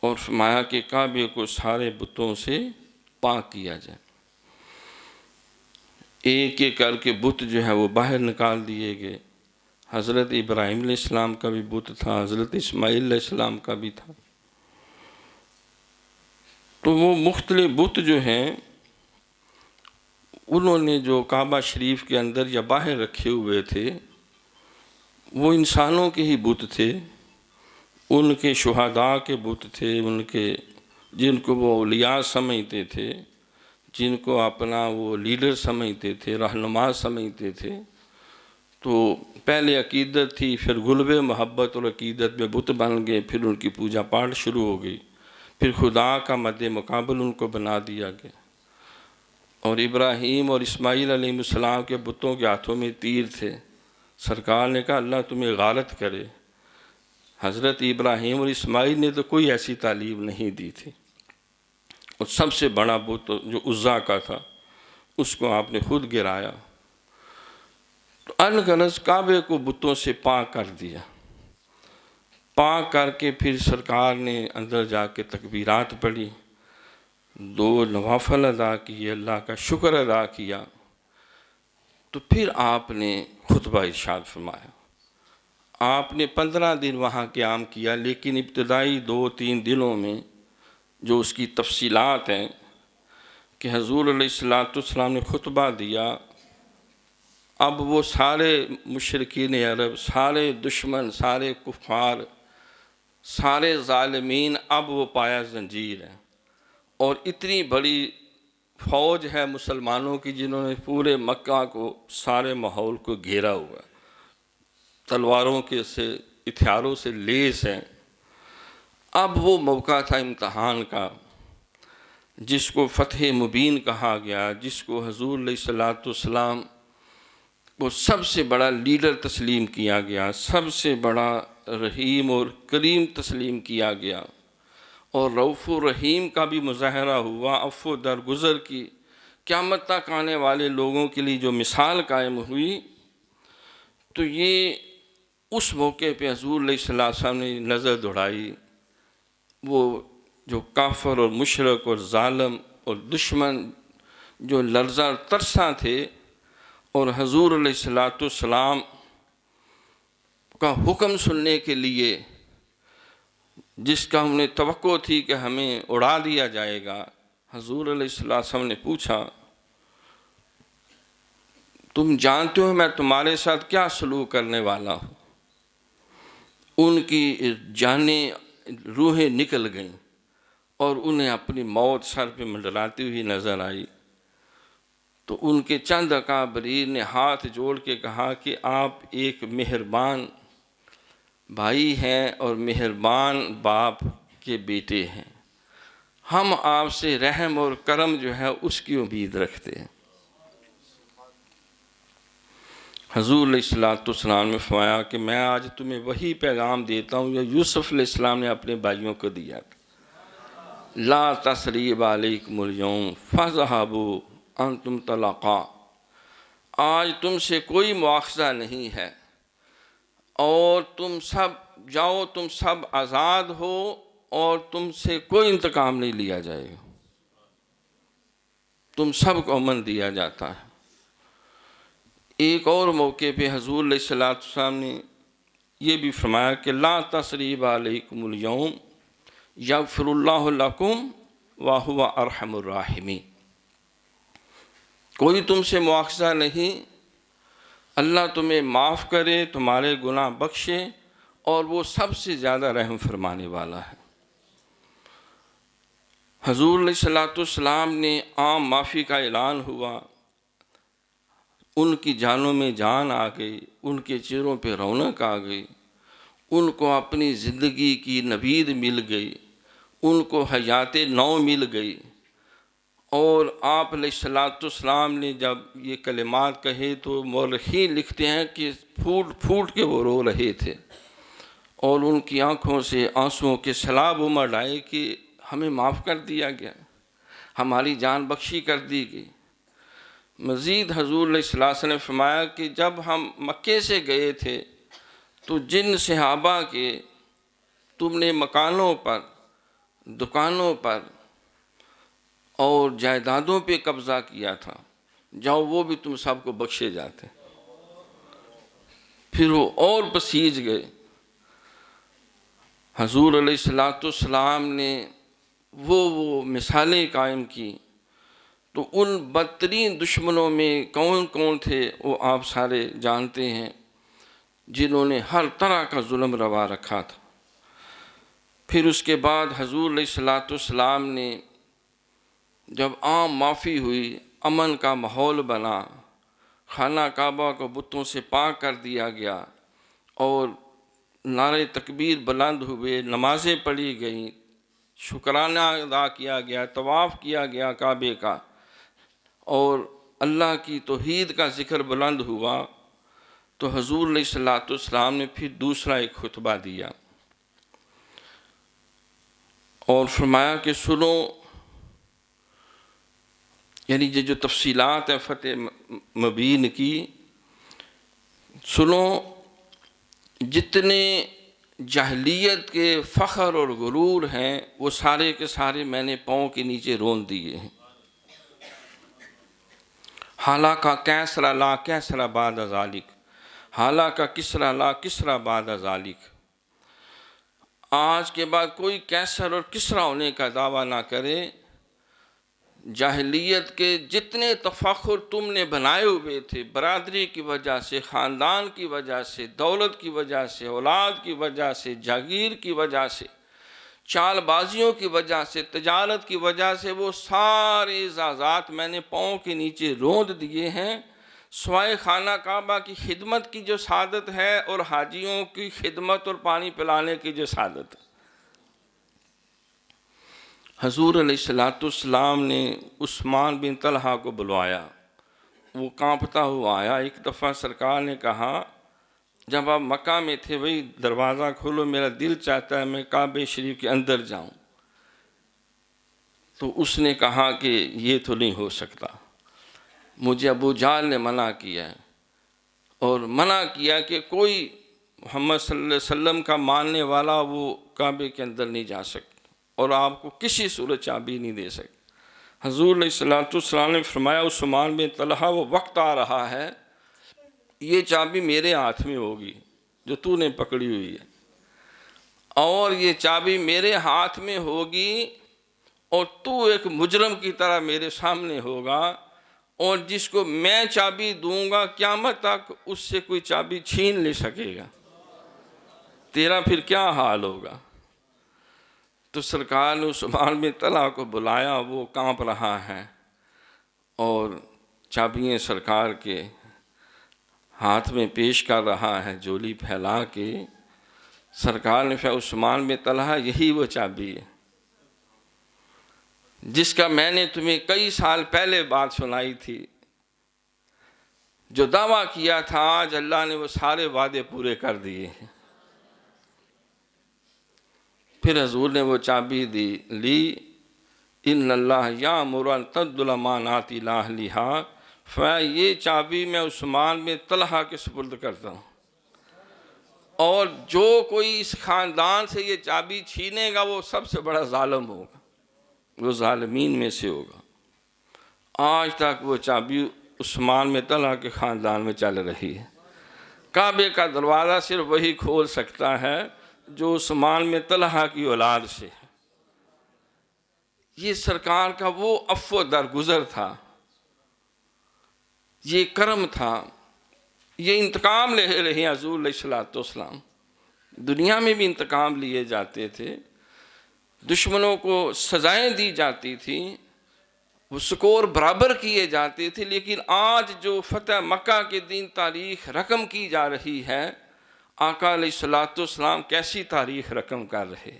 اور فرمایا کہ کعبے کو سارے بتوں سے پاک کیا جائے۔ ایک ایک کر کے بت جو ہے وہ باہر نکال دیے گئے۔ حضرت ابراہیم علیہ السلام کا بھی بت تھا، حضرت اسماعیل علیہ السلام کا بھی تھا۔ تو وہ مختلف بت جو ہیں، انہوں نے جو کعبہ شریف کے اندر یا باہر رکھے ہوئے تھے، وہ انسانوں کے ہی بت تھے، ان کے شہداء کے بت تھے، ان کے جن کو وہ اولیاء سمجھتے تھے، جن کو اپنا وہ لیڈر سمجھتے تھے، رہنما سمجھتے تھے۔ تو پہلے عقیدت تھی، پھر غلبِ محبت اور عقیدت میں بت بن گئے، پھر ان کی پوجا پاٹ شروع ہو گئی، پھر خدا کا مد مقابل ان کو بنا دیا گیا۔ اور ابراہیم اور اسماعیل علیہ السلام کے بتوں کے ہاتھوں میں تیر تھے۔ سرکار نے کہا اللہ تمہیں غارت کرے، حضرت ابراہیم اور اسماعیل نے تو کوئی ایسی تعلیم نہیں دی تھی، اور سب سے بڑا بت جو عزا کا تھا اس کو آپ نے خود گرایا۔ تو الغرض کعبے کو بتوں سے پاک کر دیا، پاک کر کے پھر سرکار نے اندر جا کے تکبیرات پڑھی، 2 نوافل ادا کیے، اللہ کا شکر ادا کیا۔ تو پھر آپ نے خطبہ ارشاد فرمایا۔ آپ نے 15 دن وہاں قیام کیا، لیکن ابتدائی 2-3 دنوں میں جو اس کی تفصیلات ہیں کہ حضور علیہ السلام نے خطبہ دیا، اب وہ سارے مشرکین عرب، سارے دشمن، سارے کفار، سارے ظالمین، اب وہ پایا زنجیر ہیں، اور اتنی بڑی فوج ہے مسلمانوں کی جنہوں نے پورے مکہ کو، سارے ماحول کو گھیرا ہوا، تلواروں کے سے، ہتھیاروں سے لیس ہیں۔ اب وہ موقع تھا امتحان کا، جس کو فتح مبین کہا گیا، جس کو حضور علیہ السلام کو سب سے بڑا لیڈر تسلیم کیا گیا، سب سے بڑا رحیم اور کریم تسلیم کیا گیا، اور رؤوف الرحیم کا بھی مظاہرہ ہوا، عفو درگزر کی، قیامت تک آنے والے لوگوں کے لیے جو مثال قائم ہوئی۔ تو یہ اس موقع پہ حضور علیہ السلام نے نظر دوڑائی، وہ جو کافر اور مشرک اور ظالم اور دشمن جو لرزاں ترساں تھے، اور حضور علیہ السلام کا حکم سننے کے لیے، جس کا انہیں توقع تھی کہ ہمیں اڑا دیا جائے گا، حضور علیہ السلام نے پوچھا، تم جانتے ہو میں تمہارے ساتھ کیا سلوک کرنے والا ہوں؟ ان کی جانیں، روحیں نکل گئیں، اور انہیں اپنی موت سر پہ منڈلاتی ہوئی نظر آئی۔ تو ان کے چند اکابرین نے ہاتھ جوڑ کے کہا کہ آپ ایک مہربان بھائی ہیں اور مہربان باپ کے بیٹے ہیں، ہم آپ سے رحم اور کرم جو ہے اس کی امید رکھتے ہیں۔ حضور علیہ السلام نے فرمایا کہ میں آج تمہیں وہی پیغام دیتا ہوں جو یوسف علیہ السلام نے اپنے بھائیوں کو دیا تھا، لا تثریب علیکم اليوم فاذهبوا انتم طلقاء، آج تم سے کوئی مواخذہ نہیں ہے، اور تم سب جاؤ، تم سب آزاد ہو، اور تم سے کوئی انتقام نہیں لیا جائے گا، تم سب کو امن دیا جاتا ہے۔ ایک اور موقع پہ حضور علیہ السلام نے یہ بھی فرمایا کہ لا تثریب علیکم اليوم یغفر اللہ لکم وہو ارحم الراحمین، کوئی تم سے مواخذہ نہیں، اللہ تمہیں معاف کرے، تمہارے گناہ بخشے، اور وہ سب سے زیادہ رحم فرمانے والا ہے۔ حضور علیہ السلام نے عام معافی کا اعلان ہوا، ان کی جانوں میں جان آ گئی، ان کے چہروں پہ رونق آ گئی، ان کو اپنی زندگی کی نوید مل گئی، ان کو حیات نو مل گئی، اور آپ علیہ السلام نے جب یہ کلمات کہے تو مورخین لکھتے ہیں کہ پھوٹ پھوٹ کے وہ رو رہے تھے، اور ان کی آنکھوں سے آنسوؤں کے سیلاب امڑ آئے کہ ہمیں معاف کر دیا گیا، ہماری جان بخشی کر دی گئی۔ مزید حضور علیہ السلام نے فرمایا کہ جب ہم مکے سے گئے تھے تو جن صحابہ کے تم نے مکانوں پر، دکانوں پر اور جائیدادوں پہ قبضہ کیا تھا، جاؤ وہ بھی تم سب کو بخشے جاتے۔ پھر وہ اور بسیج گئے۔ حضور علیہ السلام نے وہ مثالیں قائم کی، تو ان بدترین دشمنوں میں کون کون تھے وہ آپ سارے جانتے ہیں، جنہوں نے ہر طرح کا ظلم روا رکھا تھا۔ پھر اس کے بعد حضور علیہ السلام نے جب عام معافی ہوئی، امن کا ماحول بنا، خانہ کعبہ کو بتوں سے پاک کر دیا گیا، اور نعرے تکبیر بلند ہوئے، نمازیں پڑھی گئیں، شکرانہ ادا کیا گیا، طواف کیا گیا کعبے کا، اور اللہ کی توحید کا ذکر بلند ہوا، تو حضور علیہ السلام نے پھر دوسرا ایک خطبہ دیا اور فرمایا کہ سنو، یعنی یہ جو تفصیلات ہیں فتح مبین کی، سنو، جتنے جاہلیت کے فخر اور غرور ہیں وہ سارے کے سارے میں نے پاؤں کے نیچے رون دیے ہیں۔ حالانکہ کیسرا لا کیسرا بعد ذالک، حالانکہ کسرا لا کسرا بعد ذالک، آج کے بعد کوئی کیسر اور کسرا ہونے کا دعویٰ نہ کرے، جاہلیت کے جتنے تفاخر تم نے بنائے ہوئے تھے، برادری کی وجہ سے، خاندان کی وجہ سے، دولت کی وجہ سے، اولاد کی وجہ سے، جاگیر کی وجہ سے، چال بازیوں کی وجہ سے، تجارت کی وجہ سے، وہ سارے اعزازات میں نے پاؤں کے نیچے روند دیے ہیں، سوائے خانہ کعبہ کی خدمت کی جو سعادت ہے اور حاجیوں کی خدمت اور پانی پلانے کی جو سعادت ہے۔ حضور علیہ السلام نے عثمان بن طلحہ کو بلوایا، وہ کانپتا ہوا آیا۔ ایک دفعہ سرکار نے کہا، جب آپ مکہ میں تھے، وہی دروازہ کھولو، میرا دل چاہتا ہے میں کعبہ شریف کے اندر جاؤں۔ تو اس نے کہا کہ یہ تو نہیں ہو سکتا، مجھے ابو جہل نے منع کیا ہے، اور منع کیا کہ کوئی محمد صلی اللہ علیہ وسلم کا ماننے والا وہ کعبے کے اندر نہیں جا سکتا، اور آپ کو کسی صورت چابی نہیں دے سکتے۔ حضور علیہ السلام نے فرمایا، عثمان بن طلحہ، وہ وقت آ رہا ہے، یہ چابی میرے ہاتھ میں ہوگی جو تو نے پکڑی ہوئی ہے، اور یہ چابی میرے ہاتھ میں ہوگی، اور تو ایک مجرم کی طرح میرے سامنے ہوگا، اور جس کو میں چابی دوں گا قیامت تک اس سے کوئی چابی چھین نہیں سکے گا، تیرا پھر کیا حال ہوگا؟ تو سرکار نے عثمان بن طلحہ کو بلایا، وہ کانپ رہا ہے اور چابیاں سرکار کے ہاتھ میں پیش کر رہا ہے، جولی پھیلا کے۔ سرکار نے فرمایا، عثمان بن طلحہ، یہی وہ چابی ہے جس کا میں نے تمہیں کئی سال پہلے بات سنائی تھی، جو دعویٰ کیا تھا، آج اللہ نے وہ سارے وعدے پورے کر دیے ہیں۔ پھر حضور نے وہ چابی لی، ان اللہ یامر ان تؤدوا الامانات الی اہلھا، یہ چابی میں عثمان بن طلحہ کے سپرد کرتا ہوں، اور جو کوئی اس خاندان سے یہ چابی چھینے گا وہ سب سے بڑا ظالم ہوگا، وہ ظالمین میں سے ہوگا۔ آج تک وہ چابی عثمان بن طلحہ کے خاندان میں چل رہی ہے۔ کعبے کا دروازہ صرف وہی کھول سکتا ہے جو عثمان بن طلحہ کی اولاد سے ہے۔ یہ سرکار کا وہ عفو درگزر تھا، یہ کرم تھا، یہ انتقام لے رہے ہیں حضور علیہ السلام۔ دنیا میں بھی انتقام لیے جاتے تھے، دشمنوں کو سزائیں دی جاتی تھیں، وہ سکور برابر کیے جاتے تھے، لیکن آج جو فتح مکہ کے دن تاریخ رقم کی جا رہی ہے، آقا علیہ السلام کیسی تاریخ رقم کر رہے۔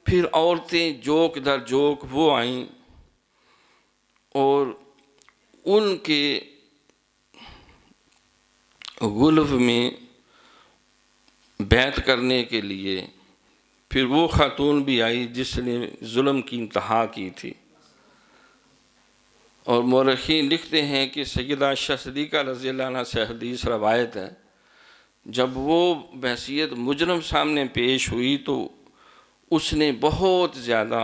پھر عورتیں جوک در جوک وہ آئیں اور ان کے غلف میں بیعت کرنے کے لیے، پھر وہ خاتون بھی آئی جس نے ظلم کی انتہا کی تھی، اور مورخین لکھتے ہیں کہ سیدہ عائشہ صدیقہ رضی اللہ عنہ سے حدیث روایت ہے، جب وہ بحیثیت مجرم سامنے پیش ہوئی تو اس نے بہت زیادہ،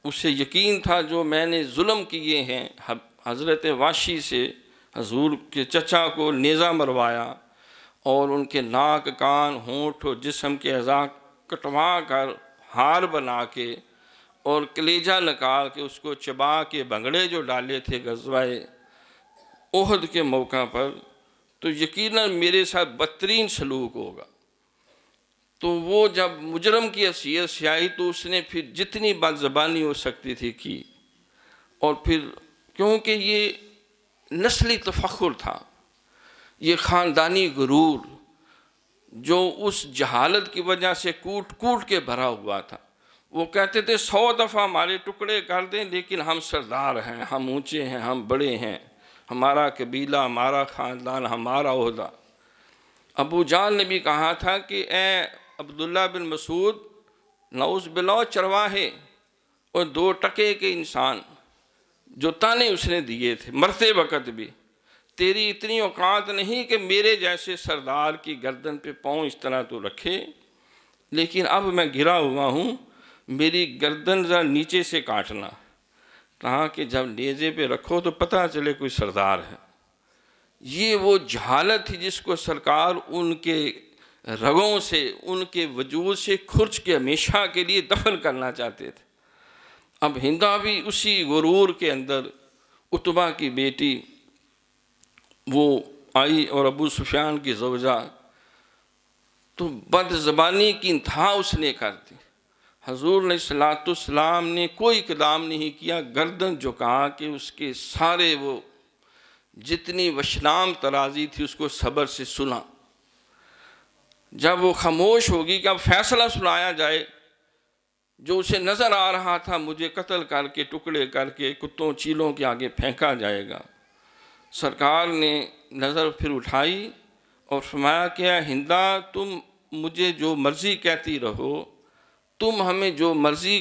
اسے یقین تھا جو میں نے ظلم کیے ہیں، حضرت واشی سے حضور کے چچا کو نیزہ مروایا اور ان کے ناک، کان، ہونٹ اور جسم کے اعضاء کٹوا کر ہار بنا کے اور کلیجہ نکال کے اس کو چبا کے بنگڑے جو ڈالے تھے غزوہ احد کے موقع پر، تو یقیناً میرے ساتھ بدترین سلوک ہوگا۔ تو وہ جب مجرم کی حیثیت سے آئی تو اس نے پھر جتنی بد زبانی ہو سکتی تھی کی، اور پھر کیونکہ یہ نسلی تفخر تھا، یہ خاندانی غرور جو اس جہالت کی وجہ سے کوٹ کوٹ کے بھرا ہوا تھا۔ وہ کہتے تھے 100 دفعہ ہمارے ٹکڑے کر دیں لیکن ہم سردار ہیں، ہم اونچے ہیں، ہم بڑے ہیں، ہمارا قبیلہ، ہمارا خاندان، ہمارا عہدہ۔ ابو جہل نے بھی کہا تھا کہ اے عبداللہ بن مسعود، نعوذ باللہ، چرواہے اور 2 ٹکے کے انسان، جو تانے اس نے دیے تھے مرتے وقت بھی، تیری اتنی اوقات نہیں کہ میرے جیسے سردار کی گردن پہ پاؤں اس طرح تو رکھے، لیکن اب میں گرا ہوا ہوں، میری گردن ذرا نیچے سے کاٹنا، کہا کہ جب نیزے پہ رکھو تو پتہ چلے کوئی سردار ہے۔ یہ وہ جہالت تھی جس کو سرکار ان کے رگوں سے، ان کے وجود سے کھرچ کے ہمیشہ کے لیے دفن کرنا چاہتے تھے۔ اب ہندا بھی اسی غرور کے اندر عتبہ کی بیٹی وہ آئی اور ابو سفیان کی زوجہ، تو بد زبانی کی انتہا اس نے کر دی۔ حضور علیہ السلام نے کوئی اقدام نہیں کیا، گردن جھکا کے اس کے سارے وہ جتنی وشنام ترازی تھی اس کو صبر سے سنا۔ جب وہ خاموش ہوگی کہ اب فیصلہ سنایا جائے، جو اسے نظر آ رہا تھا مجھے قتل کر کے ٹکڑے کر کے کتوں چیلوں کے آگے پھینکا جائے گا، سرکار نے نظر پھر اٹھائی اور فرمایا کہ اے ہندا، تم مجھے جو مرضی کہتی رہو، تم ہمیں جو مرضی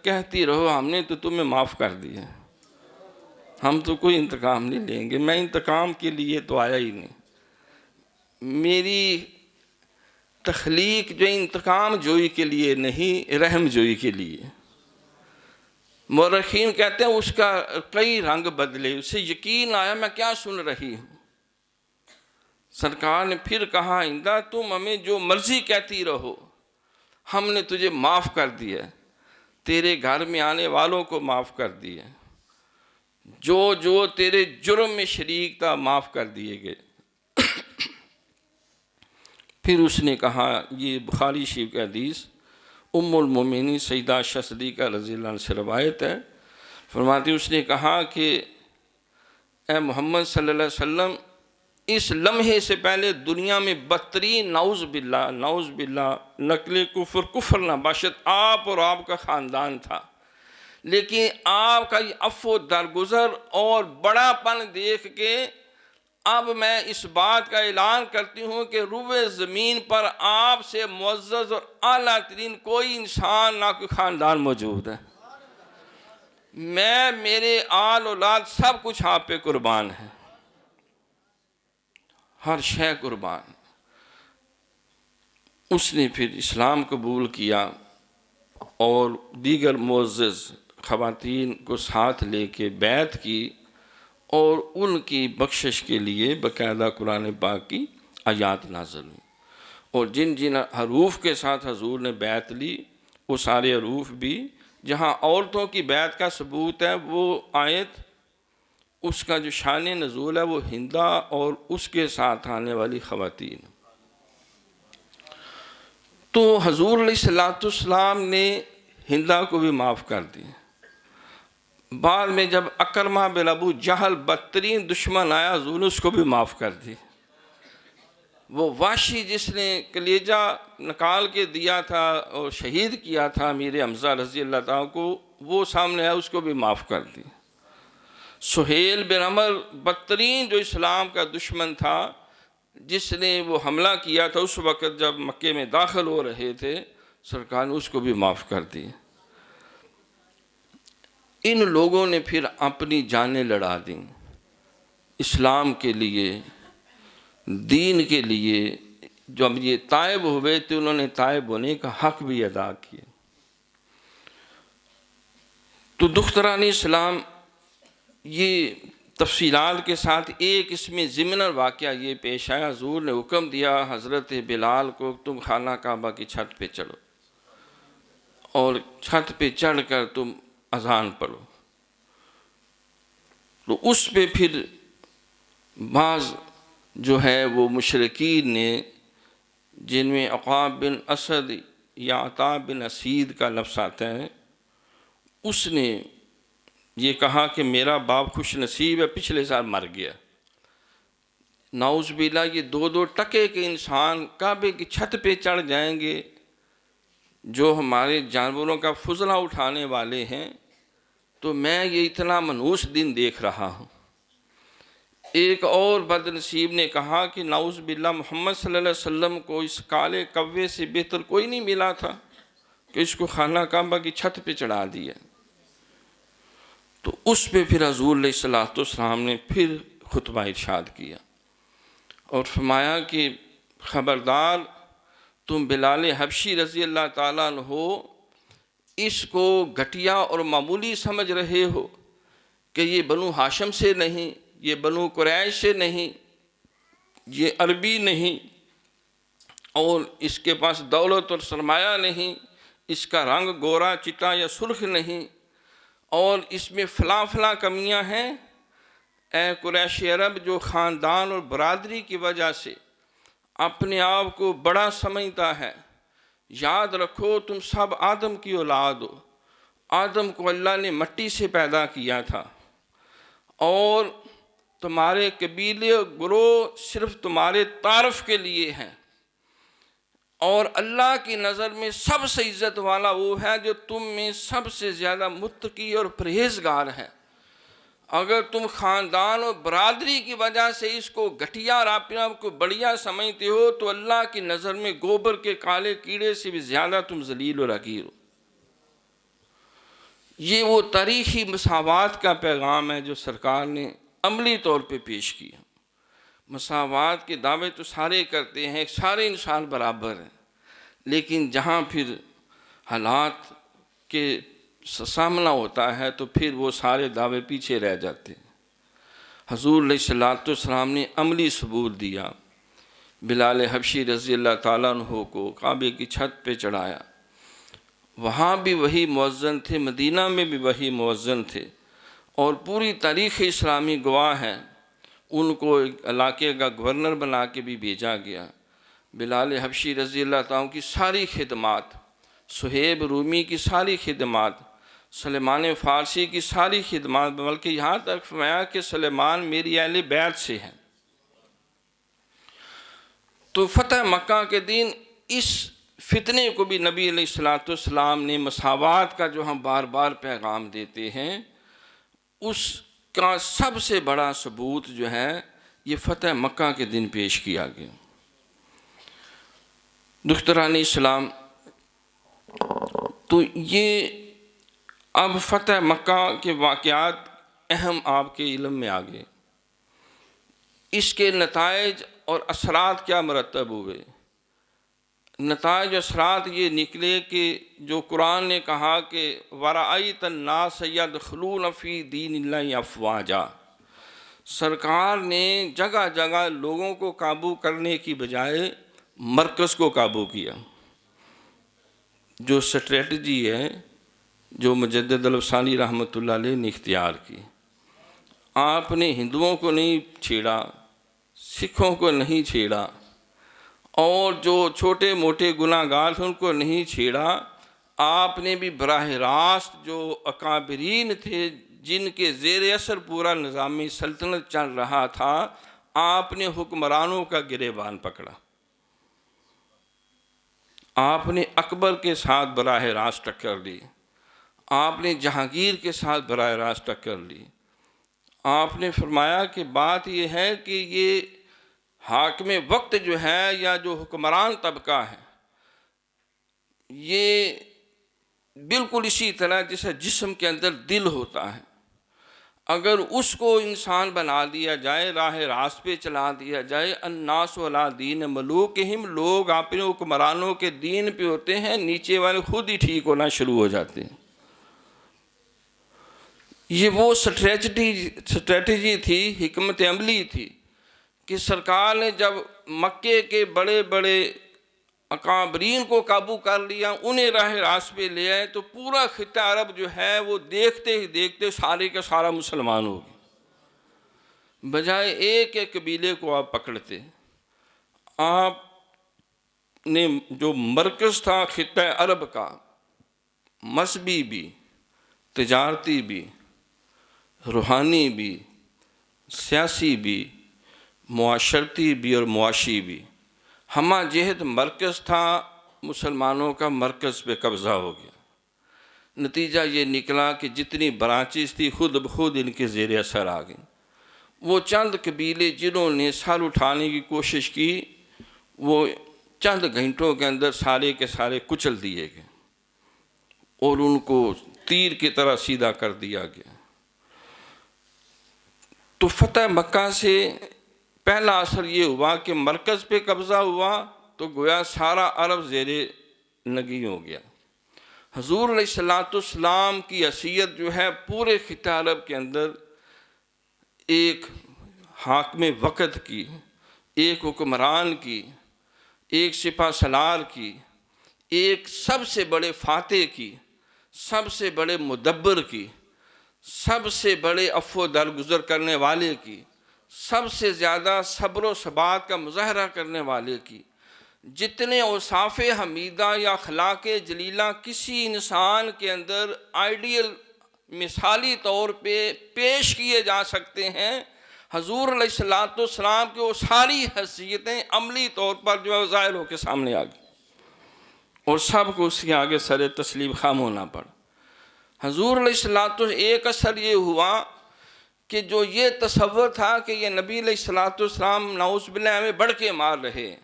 کہتی رہو، ہم نے تو تمہیں معاف کر دیا، ہم تو کوئی انتقام نہیں لیں گے، میں انتقام کے لیے تو آیا ہی نہیں، میری تخلیق جو انتقام جوئی کے لیے نہیں، رحم جوئی کے لیے۔ مورخین کہتے ہیں اس کا کئی رنگ بدلے، اسے یقین آیا میں کیا سن رہی ہوں۔ سرکار نے پھر کہا ہندا، تم ہمیں جو مرضی کہتی رہو، ہم نے تجھے معاف کر دیا، تیرے گھر میں آنے والوں کو معاف کر دیا، جو جو تیرے جرم میں شریک تھا معاف کر دیے گئے۔ پھر اس نے کہا، یہ بخاری شریف کی حدیث ام المومنین سیدہ عائشہ صدیقہ رضی اللہ عنہ سے روایت ہے، فرماتی اس نے کہا کہ اے محمد صلی اللہ علیہ وسلم، اس لمحے سے پہلے دنیا میں بدترین نعوذ باللہ نقل کفر نہ باشد آپ اور آپ کا خاندان تھا، لیکن آپ کا یہ عفو درگزر اور بڑا پن دیکھ کے اب میں اس بات کا اعلان کرتی ہوں کہ روئے زمین پر آپ سے معزز اور اعلیٰ ترین کوئی انسان نہ کوئی خاندان موجود ہے، میں میرے آل اولاد سب کچھ آپ پہ قربان ہے، ہر شے قربان۔ اس نے پھر اسلام قبول کیا اور دیگر معزز خواتین کو ساتھ لے کے بیعت کی، اور ان کی بخشش کے لیے باقاعدہ قرآن پاک کی آیات نازل ہوئی، اور جن جن حروف کے ساتھ حضور نے بیعت لی وہ سارے حروف بھی، جہاں عورتوں کی بیعت کا ثبوت ہے وہ آیت، اس کا جو شان نزول ہے وہ ہندا اور اس کے ساتھ آنے والی خواتین۔ تو حضور علیہ السلام نے ہندا کو بھی معاف کر دیا۔ بعد میں جب اکرمہ بن ابو جہل بدترین دشمن آیا، حضور نے اس کو بھی معاف کر دی۔ وہ وحشی جس نے کلیجہ نکال کے دیا تھا اور شہید کیا تھا امیر حمزہ رضی اللہ تعالیٰ کو، وہ سامنے آیا، اس کو بھی معاف کر دی۔ سہیل بن عمر بدترین جو اسلام کا دشمن تھا، جس نے وہ حملہ کیا تھا اس وقت جب مکے میں داخل ہو رہے تھے، سرکار نے اس کو بھی معاف کر دی۔ ان لوگوں نے پھر اپنی جانیں لڑا دیں اسلام کے لیے، دین کے لیے۔ جب یہ تائب ہوئے تو انہوں نے تائب ہونے کا حق بھی ادا کیا۔ تو دختران اسلام، یہ تفصیلات کے ساتھ ایک اس میں ضمن واقعہ یہ پیش آیا، حضور نے حکم دیا حضرت بلال کو، تم خانہ کعبہ کی چھت پہ چڑھو اور چھت پہ چڑھ کر تم اذان پڑھو۔ تو اس پہ پھر بعض جو ہے وہ مشرکین نے، جن میں عقاب بن اسد یا عطا بن اسید کا لفظ آتا ہے، اس نے یہ کہا کہ میرا باپ خوش نصیب ہے، پچھلے سال مر گیا۔ نعوذ باللہ، یہ دو دو ٹکے کے انسان کعبے کی چھت پہ چڑھ جائیں گے جو ہمارے جانوروں کا فضلہ اٹھانے والے ہیں، تو میں یہ اتنا منحوس دن دیکھ رہا ہوں۔ ایک اور بد نصیب نے کہا کہ نعوذ باللہ، محمد صلی اللہ علیہ وسلم کو اس کالے کوے سے بہتر کوئی نہیں ملا تھا کہ اس کو خانہ کعبہ کی چھت پہ چڑھا دیا۔ تو اس پہ پھر حضور علیہ السلام نے پھر خطبہ ارشاد کیا اور فرمایا کہ خبردار، تم بلال حبشی رضی اللہ تعالیٰ عنہ اس کو گھٹیا اور معمولی سمجھ رہے ہو کہ یہ بنو ہاشم سے نہیں، یہ بنو قریش سے نہیں، یہ عربی نہیں، اور اس کے پاس دولت اور سرمایہ نہیں، اس کا رنگ گورا چٹا یا سرخ نہیں، اور اس میں فلاں فلاں کمیاں ہیں، اے قریش عرب جو خاندان اور برادری کی وجہ سے اپنے آپ کو بڑا سمجھتا ہے، یاد رکھو تم سب آدم کی اولاد ہو، آدم کو اللہ نے مٹی سے پیدا کیا تھا، اور تمہارے قبیلے اور گروہ صرف تمہارے تعارف کے لیے ہیں، اور اللہ کی نظر میں سب سے عزت والا وہ ہے جو تم میں سب سے زیادہ متقی اور پرہیزگار ہے۔ اگر تم خاندان اور برادری کی وجہ سے اس کو گھٹیا اور اپنے آپ کو بڑھیا سمجھتے ہو تو اللہ کی نظر میں گوبر کے کالے کیڑے سے بھی زیادہ تم ذلیل اور حقیر ہو۔ یہ وہ تاریخی مساوات کا پیغام ہے جو سرکار نے عملی طور پہ پیش کیا۔ مساوات کے دعوے تو سارے کرتے ہیں، سارے انسان برابر ہیں، لیکن جہاں پھر حالات کے سامنا ہوتا ہے تو پھر وہ سارے دعوے پیچھے رہ جاتے ہیں۔ حضور علیہ السلام نے عملی ثبوت دیا، بلال حبشی رضی اللہ تعالیٰ عنہ کو کعبے کی چھت پہ چڑھایا، وہاں بھی وہی مؤذن تھے، مدینہ میں بھی وہی مؤذن تھے، اور پوری تاریخ اسلامی گواہ ہیں، ان کو ایک علاقے کا گورنر بنا کے بھی بھیجا گیا۔ بلال حبشی رضی اللہ تعالیٰ کی ساری خدمات، صہیب رومی کی ساری خدمات، سلیمان فارسی کی ساری خدمات، بلکہ یہاں تک فرمایا کہ سلیمان میری اہل بیت سے ہیں۔ تو فتح مکہ کے دن اس فتنے کو بھی نبی علیہ السلام نے مساوات کا جو ہم بار بار پیغام دیتے ہیں، اس کا سب سے بڑا ثبوت جو ہے یہ فتح مکہ کے دن پیش کیا گیا۔ دختران اسلام، تو یہ اب فتح مکہ کے واقعات اہم آپ کے علم میں آ گئے، اس کے نتائج اور اثرات کیا مرتب ہوئے۔ نتائج اثرات یہ نکلے کہ جو قرآن نے کہا کہ وَرَأَيْتَ النَّاسَ يَدْخُلُونَ فِي دِينِ اللَّهِ أَفْوَاجًا، سرکار نے جگہ جگہ لوگوں کو قابو کرنے کی بجائے مرکز کو قابو کیا۔ جو سٹریٹجی ہے جو مجدد الفسانی رحمۃ اللہ علیہ نے اختیار کی، آپ نے ہندوؤں کو نہیں چھیڑا، سکھوں کو نہیں چھیڑا، اور جو چھوٹے موٹے گناہ گار تھے ان کو نہیں چھیڑا، آپ نے بھی براہ راست جو اکابرین تھے جن کے زیر اثر پورا نظامی سلطنت چل رہا تھا، آپ نے حکمرانوں کا گریبان پکڑا۔ آپ نے اکبر کے ساتھ براہ راست ٹکر لی، آپ نے جہانگیر کے ساتھ براہ راست ٹکر لی۔ آپ نے فرمایا کہ بات یہ ہے کہ یہ حاکم وقت جو ہے یا جو حکمران طبقہ ہے، یہ بالکل اسی طرح جیسے جسم کے اندر دل ہوتا ہے، اگر اس کو انسان بنا دیا جائے، راہ راست پہ چلا دیا جائے، الناس علی دین ملوکہم، لوگ اپنے حکمرانوں کے دین پہ ہوتے ہیں، نیچے والے خود ہی ٹھیک ہونا شروع ہو جاتے ہیں۔ یہ وہ سٹریٹجی تھی، حکمت عملی تھی کہ سرکار نے جب مکے کے بڑے بڑے اکابرین کو قابو کر لیا، انہیں راہ راست پہ لے آئے، تو پورا خطہ عرب جو ہے وہ دیکھتے ہی دیکھتے سارے کا سارا مسلمان ہو گیا، بجائے ایک ایک قبیلے کو آپ پکڑتے۔ آپ نے جو مرکز تھا خطہ عرب کا، مذہبی بھی، تجارتی بھی، روحانی بھی، سیاسی بھی، معاشرتی بھی اور معاشی بھی، ہمہ جہت مرکز تھا، مسلمانوں کا مرکز پہ قبضہ ہو گیا۔ نتیجہ یہ نکلا کہ جتنی برانچز تھی خود بخود ان کے زیر اثر آ گئیں۔ وہ چند قبیلے جنہوں نے سر اٹھانے کی کوشش کی، وہ چند گھنٹوں کے اندر سارے کے سارے کچل دیے گئے اور ان کو تیر کی طرح سیدھا کر دیا گیا۔ تو فتح مکہ سے پہلا اثر یہ ہوا کہ مرکز پہ قبضہ ہوا تو گویا سارا عرب زیر نگیں ہو گیا۔ حضور علیہ السلام کی حیثیت جو ہے پورے خطہ عرب کے اندر ایک حاکم وقت کی، ایک حکمران کی، ایک سپہ سالار کی، ایک سب سے بڑے فاتح کی، سب سے بڑے مدبر کی، سب سے بڑے عفو درگزر کرنے والے کی، سب سے زیادہ صبر و ثبات کا مظاہرہ کرنے والے کی، جتنے اوصاف حمیدہ یا اخلاق جلیلہ کسی انسان کے اندر آئیڈیل مثالی طور پہ پیش کیے جا سکتے ہیں، حضور علیہ السلام کی وہ ساری حیثیتیں عملی طور پر جو ہے ظاہر ہو کے سامنے آ گئی، اور سب کو اس کے آگے سر تسلیم خام ہونا پڑا۔ حضور علیہ السلام ایک اثر یہ ہوا کہ جو یہ تصور تھا کہ یہ نبی علیہ السلام نعوذ باللہ ہمیں بڑھ کے مار رہے ہیں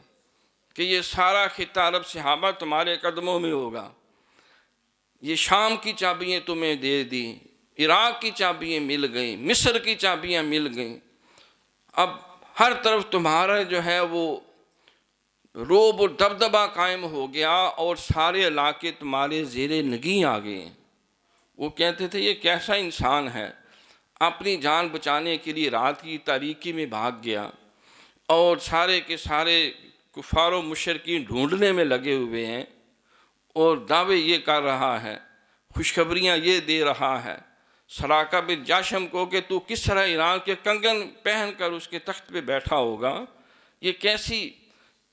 کہ یہ سارا خطہ عرب صحابہ تمہارے قدموں میں ہوگا، یہ شام کی چابیاں تمہیں دے دی، عراق کی چابیاں مل گئیں، مصر کی چابیاں مل گئیں، اب ہر طرف تمہارا جو ہے وہ رعب و دبدبہ قائم ہو گیا اور سارے علاقے تمہارے زیر نگیں آ گئے ہیں۔ وہ کہتے تھے یہ کیسا انسان ہے، اپنی جان بچانے کے لیے رات کی تاریکی میں بھاگ گیا اور سارے کے سارے کفار و مشرکین ڈھونڈنے میں لگے ہوئے ہیں، اور دعوے یہ کر رہا ہے، خوشخبریاں یہ دے رہا ہے سراقہ بن جاشم کو کہ تو کس طرح ایران کے کنگن پہن کر اس کے تخت پہ بیٹھا ہوگا۔ یہ کیسی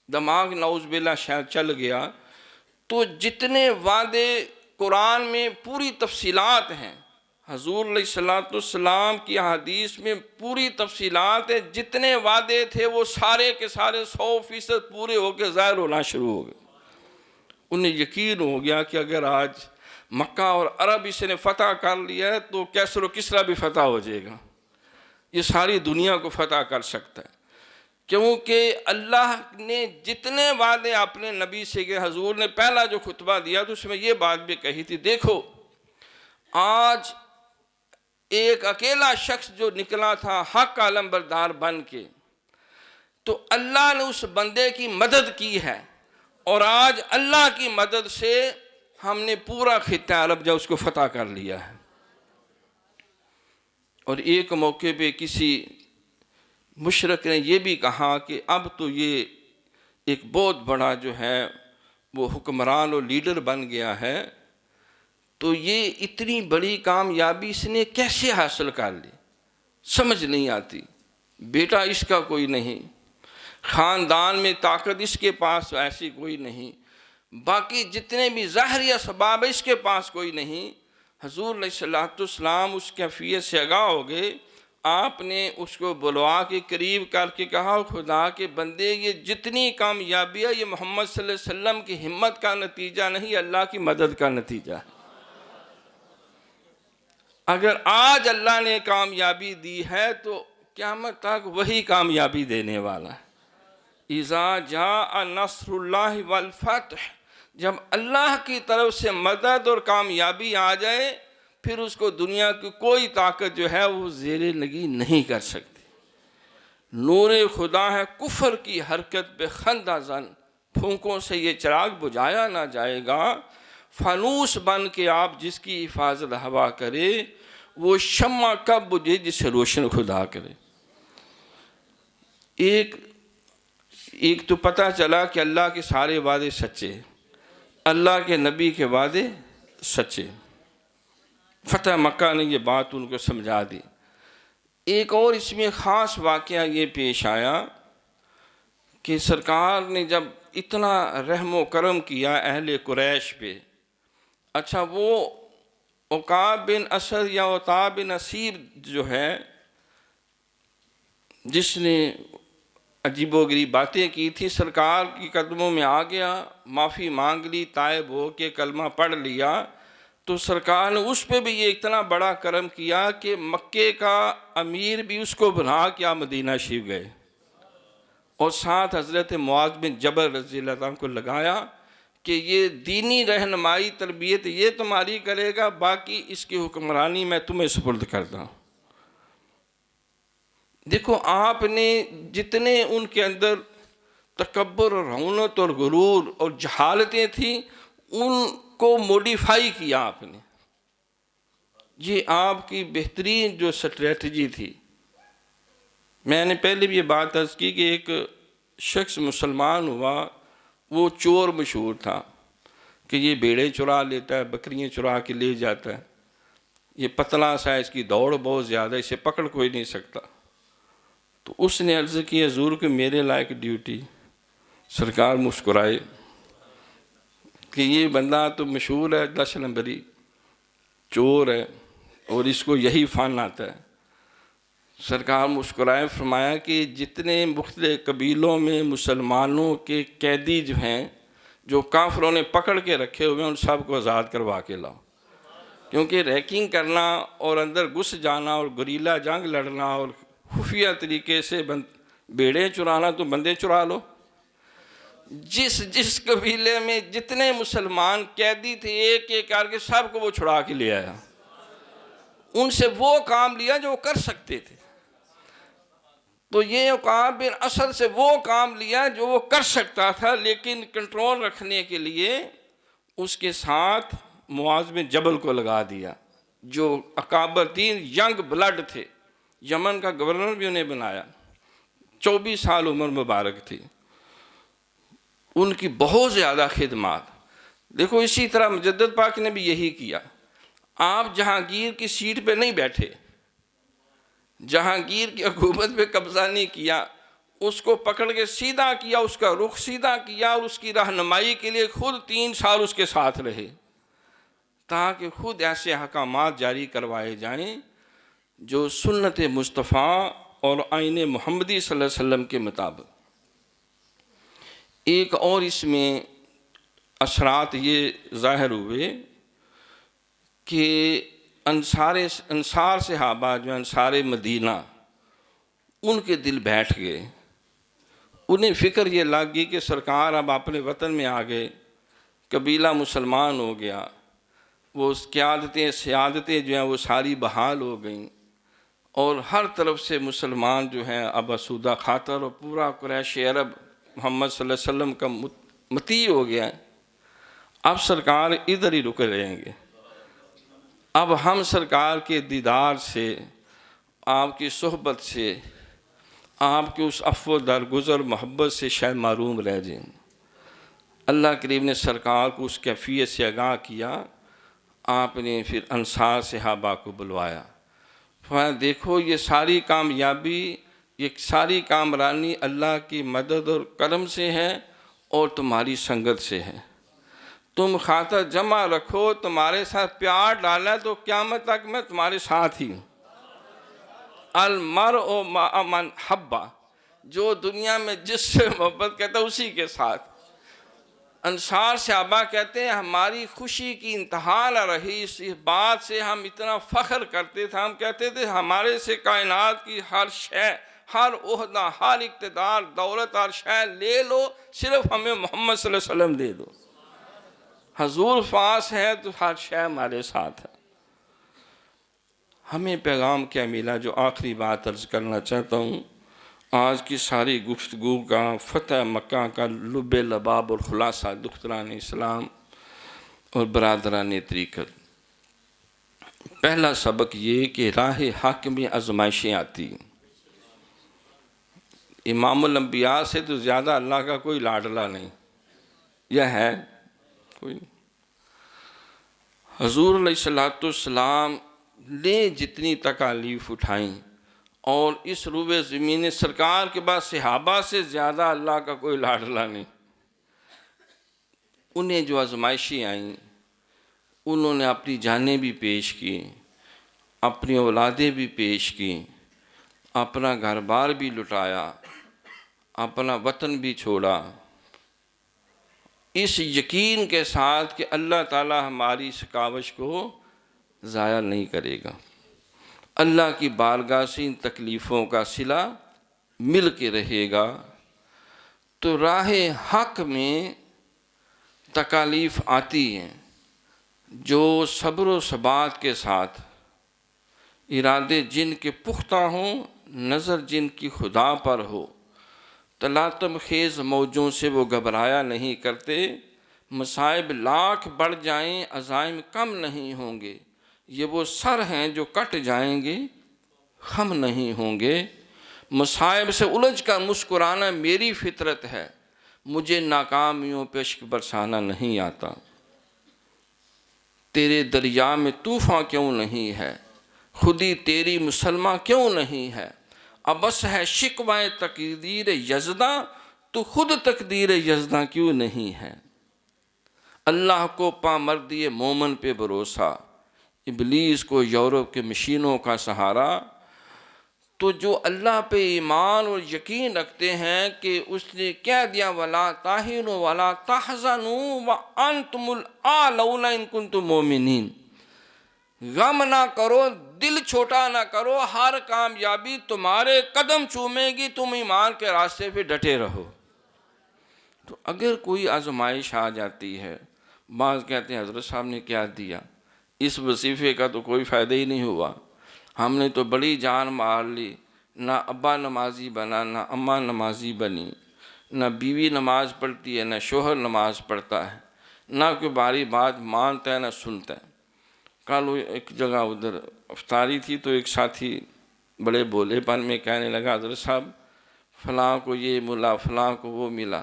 دماغ نعوذ باللہ شاید چل گیا۔ تو جتنے وعدے قرآن میں پوری تفصیلات ہیں، حضور علیہ السلام کی حدیث میں پوری تفصیلات ہیں، جتنے وعدے تھے وہ سارے کے سارے 100% پورے ہو کے ظاہر ہونا شروع ہو گئے۔ انہیں یقین ہو گیا کہ اگر آج مکہ اور عرب اس نے فتح کر لیا ہے تو کیسر و کسریٰ بھی فتح ہو جائے گا، یہ ساری دنیا کو فتح کر سکتا ہے، کیونکہ اللہ نے جتنے وعدے اپنے نبی سے کہ حضور نے پہلا جو خطبہ دیا تو اس میں یہ بات بھی کہی تھی، دیکھو آج ایک اکیلا شخص جو نکلا تھا حق کا علمبردار بن کے، تو اللہ نے اس بندے کی مدد کی ہے، اور آج اللہ کی مدد سے ہم نے پورا خطہ عرب جو اس کو فتح کر لیا ہے۔ اور ایک موقع پہ کسی مشرک نے یہ بھی کہا کہ اب تو یہ ایک بہت بڑا جو ہے وہ حکمران اور لیڈر بن گیا ہے، تو یہ اتنی بڑی کامیابی اس نے کیسے حاصل کر لی، سمجھ نہیں آتی، بیٹا اس کا کوئی نہیں، خاندان میں طاقت اس کے پاس ایسی کوئی نہیں، باقی جتنے بھی ظاہری اسباب اس کے پاس کوئی نہیں۔ حضور علیہ السلام اس کیفیت سے آگاہ ہو گئے، آپ نے اس کو بلوا کے قریب کر کے کہا خدا کے بندے یہ جتنی کامیابی ہے یہ محمد صلی اللہ علیہ وسلم کی ہمت کا نتیجہ نہیں، اللہ کی مدد کا نتیجہ ہے۔ اگر آج اللہ نے کامیابی دی ہے تو قیامت تک وہی کامیابی دینے والا ہے۔ اذا جاء نصر اللہ والفتح، جب اللہ کی طرف سے مدد اور کامیابی آ جائے پھر اس کو دنیا کی کوئی طاقت جو ہے وہ زیر لگی نہیں کر سکتی۔ نور خدا ہے کفر کی حرکت پہ خندہ زن، پھونکوں سے یہ چراغ بجھایا نہ جائے گا، فانوس بن کے آپ جس کی حفاظت ہوا کرے وہ شمع کب بجھے جسے روشن خدا کرے۔ ایک تو پتہ چلا کہ اللہ کے سارے وعدے سچے، اللہ کے نبی کے وعدے سچے، فتح مکہ نے یہ بات ان کو سمجھا دی۔ ایک اور اس میں خاص واقعہ یہ پیش آیا کہ سرکار نے جب اتنا رحم و کرم کیا اہل قریش پہ، اچھا وہ عقاب بن اسد یا عتاب بن نصیر جو ہے جس نے عجیب و غریب باتیں کی تھی، سرکار کی قدموں میں آ گیا، معافی مانگ لی، تائب ہو کے کلمہ پڑھ لیا، تو سرکار نے اس پہ بھی یہ اتنا بڑا کرم کیا کہ مکے کا امیر بھی اس کو بنا کے آپ مدینہ شریف گئے، اور ساتھ حضرت معاذ بن جبل رضی اللہ عنہ کو لگایا کہ یہ دینی رہنمائی تربیت یہ تمہاری کرے گا، باقی اس کی حکمرانی میں تمہیں سپرد کرتا ہوں۔ دیکھو آپ نے جتنے ان کے اندر تکبر اور رونت اور غرور اور جہالتیں تھیں ان کو موڈیفائی کیا آپ نے، یہ آپ کی بہترین جو سٹریٹجی تھی۔ میں نے پہلے بھی یہ بات عرض کی کہ ایک شخص مسلمان ہوا، وہ چور مشہور تھا کہ یہ بھیڑیں چرا لیتا ہے، بکریاں چرا کے لے جاتا ہے، یہ پتلا سا ہے، اس کی دوڑ بہت زیادہ، اسے پکڑ کوئی نہیں سکتا۔ تو اس نے عرض کی حضور کہ میرے لائق ڈیوٹی۔ سرکار مسکرائے کہ یہ بندہ تو مشہور ہے 10 نمبری چور ہے اور اس کو یہی فن آتا ہے۔ سرکار مسکرائے، فرمایا کہ جتنے مختلف قبیلوں میں مسلمانوں کے قیدی جو ہیں، جو کافروں نے پکڑ کے رکھے ہوئے ہیں، ان سب کو آزاد کروا کے لاؤ، کیونکہ ریکنگ کرنا اور اندر گھس جانا اور گریلا جنگ لڑنا اور خفیہ طریقے سے بیڑے چرانا تو بندے چرا لو۔ جس قبیلے میں جتنے مسلمان قیدی تھے ایک ایک کر کے سب کو وہ چھڑا کے لے آیا، ان سے وہ کام لیا جو وہ کر سکتے تھے۔ تو یہ عقاب بن اسد سے وہ کام لیا جو وہ کر سکتا تھا، لیکن کنٹرول رکھنے کے لیے اس کے ساتھ معاذ بن جبل کو لگا دیا، جو اکابرتین ینگ بلڈ تھے۔ یمن کا گورنر بھی انہیں بنایا، 24 سال عمر مبارک تھی، ان کی بہت زیادہ خدمات۔ دیکھو اسی طرح مجدد پاک نے بھی یہی کیا۔ آپ جہانگیر کی سیٹ پہ نہیں بیٹھے، جہانگیر کی حکومت پہ قبضہ نہیں کیا، اس کو پکڑ کے سیدھا کیا، اس کا رخ سیدھا کیا اور اس کی رہنمائی کے لیے خود 3 سال اس کے ساتھ رہے، تاکہ خود ایسے احکامات جاری کروائے جائیں جو سنت مصطفیٰ اور آئین محمدی صلی اللہ علیہ وسلم کے مطابق۔ ایک اور اس میں اثرات یہ ظاہر ہوئے کہ انصار صحابہ جو انصار مدینہ، ان کے دل بیٹھ گئے، انہیں فکر یہ لگ گئی کہ سرکار اب اپنے وطن میں آ گئے، قبیلہ مسلمان ہو گیا، وہ قیادتیں سیادتیں جو ہیں وہ ساری بحال ہو گئیں، اور ہر طرف سے مسلمان جو ہیں اب آسودہ خاطر، اور پورا قریش عرب محمد صلی اللہ علیہ وسلم کا مطیع ہو گیا ہے۔ اب سرکار ادھر ہی رکے رہیں گے، اب ہم سرکار کے دیدار سے، آپ کی صحبت سے، آپ کے اس عفو درگزر محبت سے شاید محروم رہ جائیں۔ اللہ کریم نے سرکار کو اس کیفیت سے آگاہ کیا۔ آپ نے پھر انصار صحابہ کو بلوایا، فرمایا دیکھو یہ ساری کامیابی، یہ ساری کامرانی اللہ کی مدد اور کرم سے ہے اور تمہاری سنگت سے ہے۔ تم خاطر جمع رکھو، تمہارے ساتھ پیار ڈالا تو قیامت تک میں تمہارے ساتھ ہی ہوں۔ المرء مع من حب، جو دنیا میں جس سے محبت کرتا ہے اسی کے ساتھ۔ انصار صحابہ کہتے ہیں ہماری خوشی کی انتہا نہ رہی، اس بات سے ہم اتنا فخر کرتے تھے، ہم کہتے تھے ہمارے سے کائنات کی ہر شے، ہر عہدہ، ہر اقتدار، دولت، ہر شے لے لو، صرف ہمیں محمد صلی اللہ علیہ وسلم دے دو۔ حضور پاس ہے تو ہر شے ہمارے ساتھ ہے۔ ہمیں پیغام کیا ملا؟ جو آخری بات عرض کرنا چاہتا ہوں، آج کی ساری گفتگو کا، فتح مکہ کا لب لباب اور خلاصہ دختران اسلام اور برادران طریقت۔ پہلا سبق یہ کہ راہ حق میں آزمائشیں آتی ہیں۔ امام الانبیاء سے تو زیادہ اللہ کا کوئی لاڈلا نہیں، یہ ہے کوئی نہیں۔ حضور علیہ السلام نے جتنی تکالیف اٹھائیں، اور اس روبے زمین سرکار کے بعد صحابہ سے زیادہ اللہ کا کوئی لاڈلا نہیں۔ انہیں جو آزمائشیں آئیں، انہوں نے اپنی جانیں بھی پیش کی، اپنی اولادیں بھی پیش کی، اپنا گھر بار بھی لٹایا، اپنا وطن بھی چھوڑا، اس یقین کے ساتھ کہ اللہ تعالی ہماری اس کاوش کو ضائع نہیں کرے گا۔ اللہ کی بارگاہ سے ان تکلیفوں کا صلہ مل کے رہے گا۔ تو راہ حق میں تکالیف آتی ہیں، جو صبر و ثبات کے ساتھ، ارادے جن کے پختہ ہوں، نظر جن کی خدا پر ہو، تلاطم خیز موجوں سے وہ گھبرایا نہیں کرتے۔ مصائب لاکھ بڑھ جائیں، عزائم کم نہیں ہوں گے، یہ وہ سر ہیں جو کٹ جائیں گے، خم نہیں ہوں گے۔ مصائب سے الجھ کر مسکرانا میری فطرت ہے، مجھے ناکامیوں پہ اشک برسانا نہیں آتا۔ تیرے دریا میں طوفان کیوں نہیں ہے، خودی تیری مسلمہ کیوں نہیں ہے، ابس ہے شکوہ تقدیر یزداں، تو خود تقدیر یزداں کیوں نہیں ہے۔ اللہ کو پامردی مومن پہ بھروسہ، ابلیس کو یورپ کے مشینوں کا سہارا۔ تو جو اللہ پہ ایمان اور یقین رکھتے ہیں کہ اس نے کہہ دیا وَلَا تَهِنُوا وَلَا تَحْزَنُوا وَأَنْتُمُ الْأَعْلَوْنَ إِن كُنتُم مُؤْمِنِينَ، غم نہ کرو، دل چھوٹا نہ کرو، ہر کامیابی تمہارے قدم چومے گی، تم ایمان کے راستے پہ ڈٹے رہو۔ تو اگر کوئی آزمائش آ جاتی ہے، بعض کہتے ہیں حضرت صاحب نے کیا دیا، اس وظیفے کا تو کوئی فائدہ ہی نہیں ہوا، ہم نے تو بڑی جان مار لی، نہ ابا نمازی بنا، نہ اماں نمازی بنی، نہ بیوی نماز پڑھتی ہے، نہ شوہر نماز پڑھتا ہے، نہ کوئی باری بات مانتا ہے نہ سنتا ہے۔ کل ایک جگہ ادھر افطاری تھی تو ایک ساتھی بڑے بولے پن میں کہنے لگا حضرت صاحب فلاں کو یہ ملا، فلاں کو وہ ملا،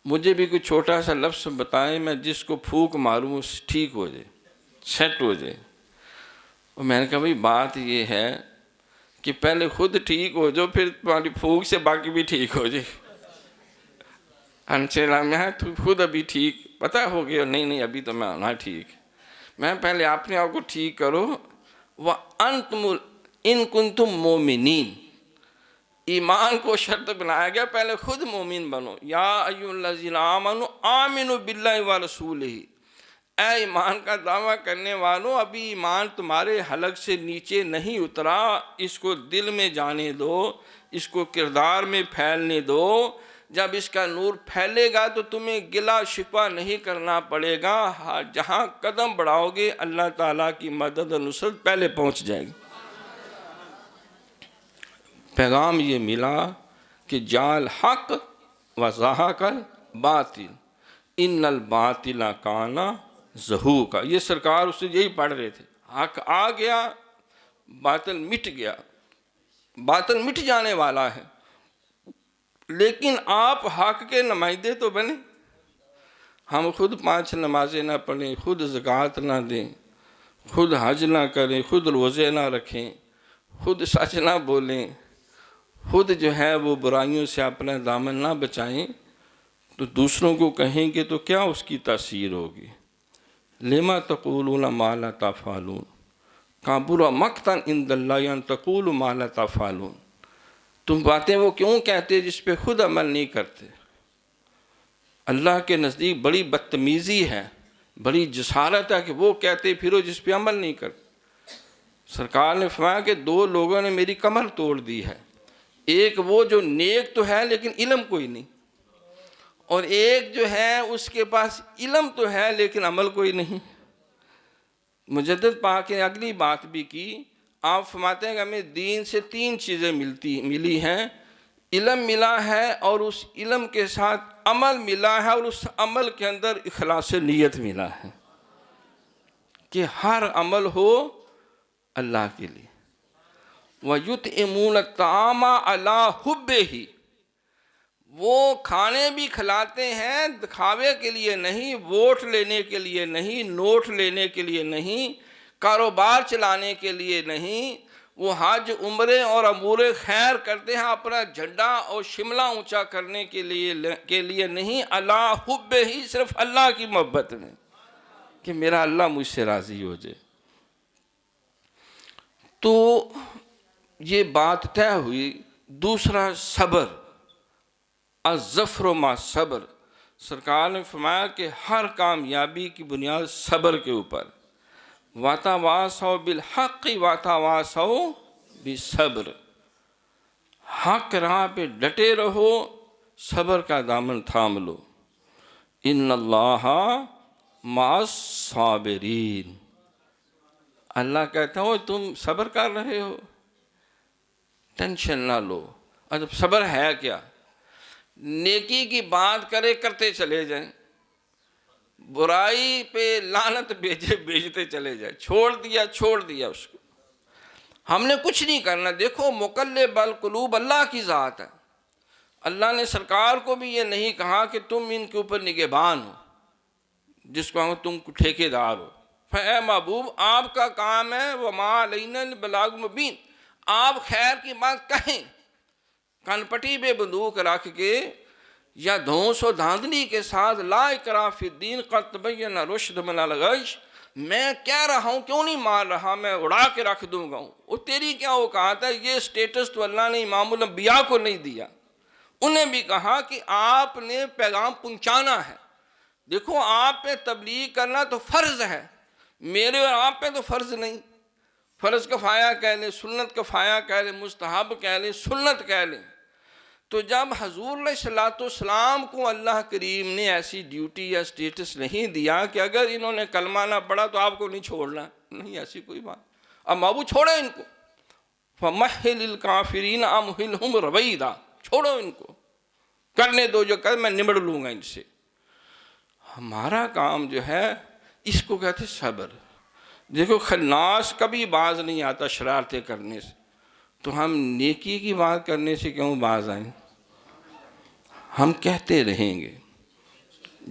مجھے بھی کوئی چھوٹا سا لفظ بتائیں، میں جس کو پھونک ماروں اس ٹھیک ہو جائے، سیٹ ہو جائے۔ اور میں نے کہا بھئی بات یہ ہے کہ پہلے خود ٹھیک ہو جاؤ، پھر تمہاری پھونک سے باقی بھی ٹھیک ہو جائے۔ انشاءاللہ میں تو خود ابھی ٹھیک پتہ ہو گیا، نہیں ابھی تو میں ہونا ٹھیک، میں پہلے اپنے آپ کو ٹھیک کرو۔ وَأَنْتُمُ إِن كُنْتُم مُؤْمِنِينَ، ایمان کو شرط بنایا گیا، پہلے خود مومن بنو۔ یا ایھا الذین آمنوا آمنوا باللہ ورسولہ، اے ایمان کا دعویٰ کرنے والوں، ابھی ایمان تمہارے حلق سے نیچے نہیں اترا، اس کو دل میں جانے دو، اس کو کردار میں پھیلنے دو۔ جب اس کا نور پھیلے گا تو تمہیں گلہ شکوہ نہیں کرنا پڑے گا، جہاں قدم بڑھاؤ گے اللہ تعالیٰ کی مدد و نصرت پہلے پہنچ جائے گی۔ پیغام یہ ملا کہ جال حق و زہق الباطل ان الباطل کان زہوقا، یہ سرکار اس سے یہی پڑھ رہے تھے، حق آ گیا باطل مٹ گیا، باطل مٹ جانے والا ہے، لیکن آپ حق کے نمائندے تو بنے۔ ہم خود 5 نمازیں نہ پڑھیں، خود زکوٰۃ نہ دیں، خود حج نہ کریں، خود روزے نہ رکھیں، خود سچ نہ بولیں، خود جو ہے وہ برائیوں سے اپنا دامن نہ بچائیں، تو دوسروں کو کہیں گے تو کیا اس کی تاثیر ہوگی؟ لما تقولون ما لا تفعلون، کبر مقتا عند اللہ ان تقولوا ما لا تفعلون، تم باتیں وہ کیوں کہتے جس پہ خود عمل نہیں کرتے؟ اللہ کے نزدیک بڑی بدتمیزی ہے، بڑی جسارت ہے کہ وہ کہتے پھرو جس پہ عمل نہیں کرتے۔ سرکار نے فرمایا کہ 2 لوگوں نے میری کمر توڑ دی ہے، ایک وہ جو نیک تو ہے لیکن علم کوئی نہیں، اور ایک جو ہے اس کے پاس علم تو ہے لیکن عمل کوئی نہیں۔ مجدد پاک نے اگلی بات بھی کی، آپ فرماتے ہیں کہ ہمیں دین سے 3 چیزیں ملی ہیں، علم ملا ہے، اور اس علم کے ساتھ عمل ملا ہے، اور اس عمل کے اندر اخلاص نیت ملا ہے کہ ہر عمل ہو اللہ کے لیے۔ وَيُطْعِمُونَ الطَّعَامَ عَلَىٰ حُبِّهِ، وہ کھانے بھی کھلاتے ہیں دکھاوے کے لیے نہیں، ووٹ لینے کے لیے نہیں، نوٹ لینے کے لیے نہیں، کاروبار چلانے کے لیے نہیں، وہ حج عمرے اور امور خیر کرتے ہیں اپنا جھنڈا اور شملہ اونچا کرنے کے لیے نہیں، عَلَىٰ حُبِّهِ، صرف اللہ کی محبت میں کہ میرا اللہ مجھ سے راضی ہو جائے۔ تو یہ بات طے ہوئی۔ دوسرا صبر، الظفر مع صبر، سرکار نے فرمایا کہ ہر کامیابی کی بنیاد صبر کے اوپر، وَتَوَاصَوْا بِالْحَقِّ وَتَوَاصَوْا بِالصَّبْرِ، حق راہ پہ ڈٹے رہو، صبر کا دامن تھام لو۔ ان اللہ مع الصابرین، اللہ کہتا ہو تم صبر کر رہے ہو، ٹینشن نہ لو۔ اب صبر ہے کیا؟ نیکی کی بات کرتے چلے جائیں، برائی پہ لعنت بھیجتے چلے جائیں، چھوڑ دیا اس کو، ہم نے کچھ نہیں کرنا۔ دیکھو مقلب القلوب اللہ کی ذات ہے، اللہ نے سرکار کو بھی یہ نہیں کہا کہ تم ان کے اوپر نگہبان ہو، جس کو تم ٹھیکے دار ہو، اے محبوب آپ کا کام ہے وما علینا البلاغ المبین، آپ خیر کی بات کہیں، کن پٹی پہ بندوق رکھ کے یا دھونس و دھاندلی کے ساتھ لا اکراہ فی الدین قد تبین الرشد من الغی، میں کہہ رہا ہوں کیوں نہیں مار رہا، میں اڑا کے رکھ دوں گا، وہ تیری کیا اوقات ہے، یہ سٹیٹس تو اللہ نے امام الانبیاء کو نہیں دیا، انہیں بھی کہا کہ آپ نے پیغام پہنچانا ہے، دیکھو آپ پہ تبلیغ کرنا تو فرض ہے، میرے اور آپ پہ تو فرض نہیں، فرض کفایہ کہہ لیں، سنت کفایہ کہہ لیں، مستحب کہہ لیں، سنت کہہ لیں۔ تو جب حضور علیہ السلام کو اللہ کریم نے ایسی ڈیوٹی یا سٹیٹس نہیں دیا کہ اگر انہوں نے کلمہ نہ پڑھا تو آپ کو نہیں چھوڑنا، نہیں ایسی کوئی بات، اب ابو چھوڑے ان کو، فَمَحِّلِ الْكَافِرِينَ أَمْهِلْهُمْ رَوَيْدًا، چھوڑو ان کو، کرنے دو جو کر، میں نمڑ لوں گا ان سے۔ ہمارا کام جو ہے اس کو کہتے صبر۔ دیکھو خناس کبھی باز نہیں آتا شرارتیں کرنے سے، تو ہم نیکی کی بات کرنے سے کیوں باز آئیں؟ ہم کہتے رہیں گے،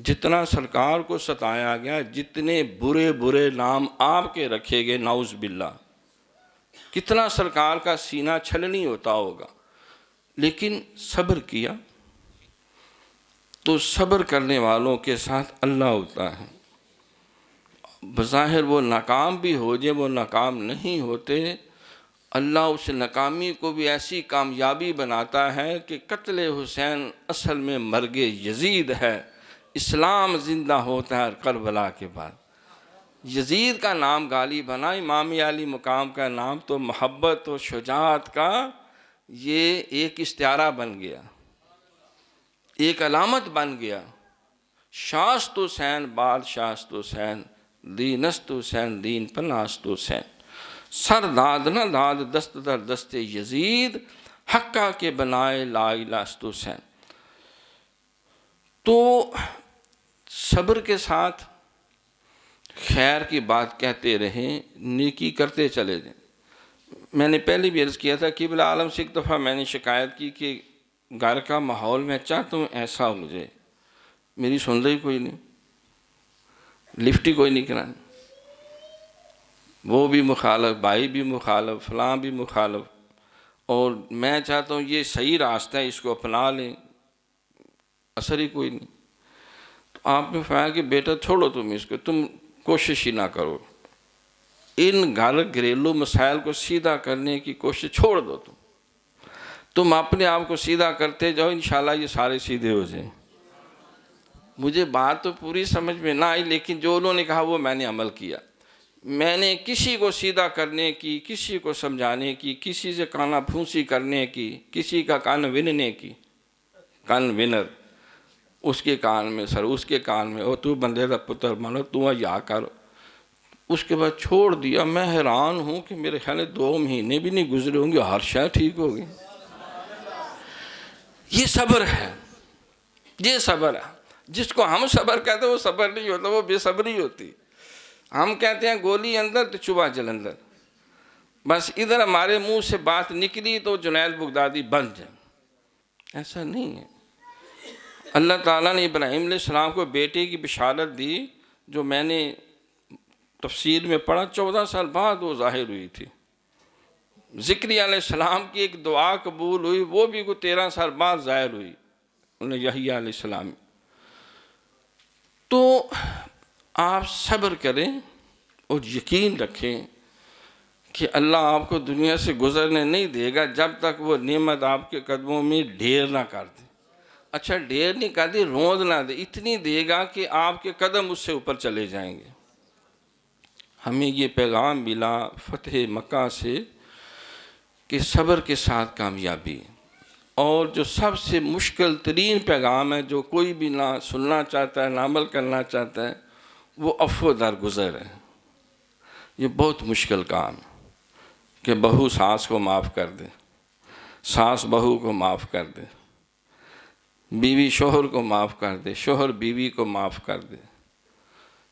جتنا سرکار کو ستایا گیا، جتنے برے برے نام آپ کے رکھے گئے نعوذ باللہ، کتنا سرکار کا سینہ چھلنی ہوتا ہوگا، لیکن صبر کیا تو صبر کرنے والوں کے ساتھ اللہ ہوتا ہے۔ بظاہر وہ ناکام بھی ہو جائے، وہ ناکام نہیں ہوتے، اللہ اس ناکامی کو بھی ایسی کامیابی بناتا ہے کہ قتل حسین اصل میں مرگ یزید ہے، اسلام زندہ ہوتا ہے کربلا کے بعد۔ یزید کا نام غالی بنا، امام علی مقام کا نام تو محبت و شجاعت کا یہ ایک استعارہ بن گیا، ایک علامت بن گیا۔ شاست حسین بال شاست حسین، دینست حسین دین پناست حسین، سر داد نہ داد دست در دست یزید، حقہ کے بنائے لا الہ است حسین۔ تو صبر کے ساتھ خیر کی بات کہتے رہیں، نیکی کرتے چلے جائیں۔ میں نے پہلے بھی عرض کیا تھا، قبلہ عالم سے ایک دفعہ میں نے شکایت کی کہ گھر کا ماحول میں چاہتا ہوں ایسا ہو جائے، میری سن رہی کوئی نہیں، لفٹ ہی کوئی نہیں کرانی، وہ بھی مخالف، بھائی بھی مخالف، فلاں بھی مخالف، اور میں چاہتا ہوں یہ صحیح راستہ ہے، اس کو اپنا لیں، اثر ہی کوئی نہیں۔ تو آپ نے فرمایا کہ بیٹا چھوڑو تم اس کو، تم کوشش ہی نہ کرو، ان گھریلو مسائل کو سیدھا کرنے کی کوشش چھوڑ دو، تم اپنے آپ کو سیدھا کرتے جاؤ، انشاءاللہ یہ سارے سیدھے ہو جائیں۔ مجھے بات تو پوری سمجھ میں نہ آئی، لیکن جو انہوں نے کہا وہ میں نے عمل کیا۔ میں نے کسی کو سیدھا کرنے کی، کسی کو سمجھانے کی، کسی سے کانا پھونسی کرنے کی، کسی کا کان وننے کی، کان ونر، اس کے کان میں سر، اس کے کان میں، اور تو بندے دا پتر مانو، تو یا کرو، اس کے بعد چھوڑ دیا۔ میں حیران ہوں کہ میرے خیال 2 مہینے بھی نہیں گزرے ہوں گے، ہر شے ٹھیک ہو گئی۔ یہ صبر ہے، یہ صبر ہے۔ جس کو ہم صبر کہتے ہیں وہ صبر نہیں ہوتا، وہ بے صبری ہوتی۔ ہم کہتے ہیں گولی اندر تو چوبا جلندر، بس ادھر ہمارے منہ سے بات نکلی تو جنید بغدادی بن جائے، ایسا نہیں ہے۔ اللہ تعالیٰ نے ابراہیم علیہ السلام کو بیٹے کی بشارت دی، جو میں نے تفسیر میں پڑھا، 14 سال بعد وہ ظاہر ہوئی تھی۔ زکریا علیہ السلام کی ایک دعا قبول ہوئی، وہ بھی کوئی 13 سال بعد ظاہر ہوئی، انہیں یحییٰ علیہ السلام۔ تو آپ صبر کریں اور یقین رکھیں کہ اللہ آپ کو دنیا سے گزرنے نہیں دے گا جب تک وہ نعمت آپ کے قدموں میں ڈھیر نہ کر دے۔ اچھا ڈھیر نہیں کر دے، روند نہ دے، اتنی دے گا کہ آپ کے قدم اس سے اوپر چلے جائیں گے۔ ہمیں یہ پیغام ملا فتح مکہ سے کہ صبر کے ساتھ کامیابی، اور جو سب سے مشکل ترین پیغام ہے، جو کوئی بھی نہ سننا چاہتا ہے نہ عمل کرنا چاہتا ہے، وہ عفو درگزر ہے۔ یہ بہت مشکل کام ہے کہ بہو ساس کو معاف کر دے، ساس بہو کو معاف کر دے، بیوی شوہر کو معاف کر دے، شوہر بیوی کو معاف کر دے۔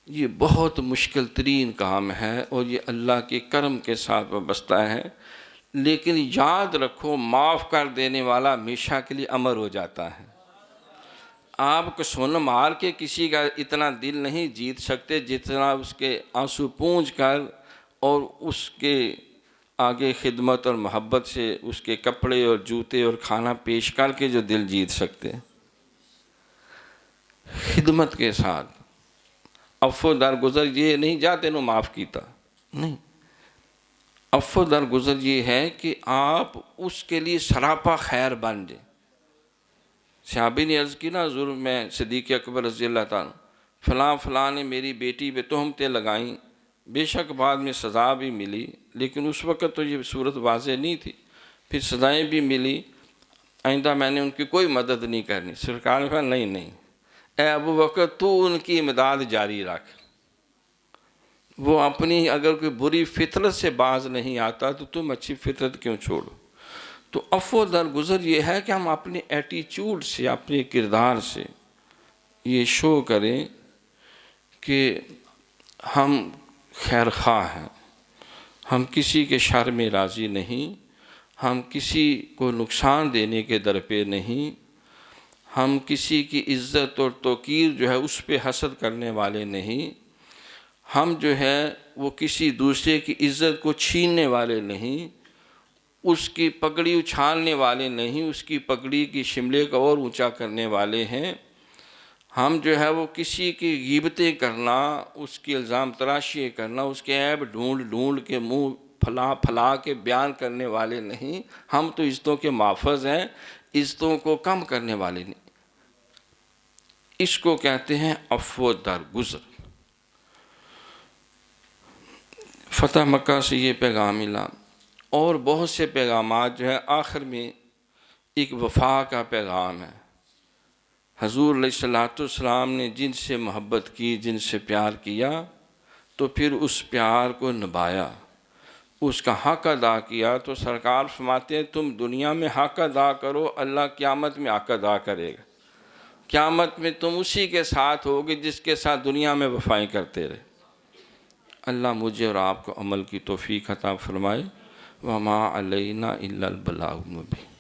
یہ بہت مشکل ترین کام ہے، اور یہ اللہ کے کرم کے ساتھ وابستہ ہے۔ لیکن یاد رکھو، معاف کر دینے والا ہمیشہ کے لیے امر ہو جاتا ہے۔ آپ کو سن مار کے کسی کا اتنا دل نہیں جیت سکتے جتنا اس کے آنسو پونجھ کر اور اس کے آگے خدمت اور محبت سے اس کے کپڑے اور جوتے اور کھانا پیش کر کے جو دل جیت سکتے، خدمت کے ساتھ۔ عفو درگزر یہ نہیں جا تینوں معاف کیتا، نہیں، عفو درگزر یہ ہے کہ آپ اس کے لیے سراپا خیر بن جائیں۔ صحابی نے عرض کی نا حضور میں صدیق اکبر رضی اللہ تعالیٰ فلاں فلاں نے میری بیٹی پہ تہمتیں لگائیں، بے شک بعد میں سزا بھی ملی، لیکن اس وقت تو یہ صورت واضح نہیں تھی، پھر سزائیں بھی ملی، آئندہ میں نے ان کی کوئی مدد نہیں کرنی۔ سرکار نے کہا نہیں، اے ابو بکر تو ان کی امداد جاری رکھ، وہ اپنی اگر کوئی بری فطرت سے باز نہیں آتا تو تم اچھی فطرت کیوں چھوڑو۔ تو عفو درگزر یہ ہے کہ ہم اپنے ایٹیچیوڈ سے، اپنے کردار سے یہ شو کریں کہ ہم خیر خواہ ہیں، ہم کسی کے شر میں راضی نہیں، ہم کسی کو نقصان دینے کے در پہ نہیں، ہم کسی کی عزت اور توقیر جو ہے اس پہ حسد کرنے والے نہیں، ہم جو ہے وہ کسی دوسرے کی عزت کو چھیننے والے نہیں، اس کی پگڑی اچھالنے والے نہیں، اس کی پگڑی کی شملے کو اور اونچا کرنے والے ہیں۔ ہم جو ہے وہ کسی کی غیبتیں کرنا، اس کی الزام تراشی کرنا، اس کے عیب ڈھونڈ ڈھونڈ کے منہ پھلا پھلا کے بیان کرنے والے نہیں، ہم تو عزتوں کے محافظ ہیں، عزتوں کو کم کرنے والے نہیں۔ اس کو کہتے ہیں عفو درگزر۔ فتح مکہ سے یہ پیغام ملا، اور بہت سے پیغامات جو ہے آخر میں ایک وفا کا پیغام ہے۔ حضور علیہ السلام نے جن سے محبت کی، جن سے پیار کیا، تو پھر اس پیار کو نبھایا، اس کا حق ادا کیا، تو سرکار فرماتے ہیں تم دنیا میں حق ادا کرو، اللہ قیامت میں حق ادا کرے گا۔ قیامت میں تم اسی کے ساتھ ہوگے جس کے ساتھ دنیا میں وفائیں کرتے رہے۔ اللہ مجھے اور آپ کو عمل کی توفیق عطا فرمائے۔ وما علینا الا البلاغ المبین۔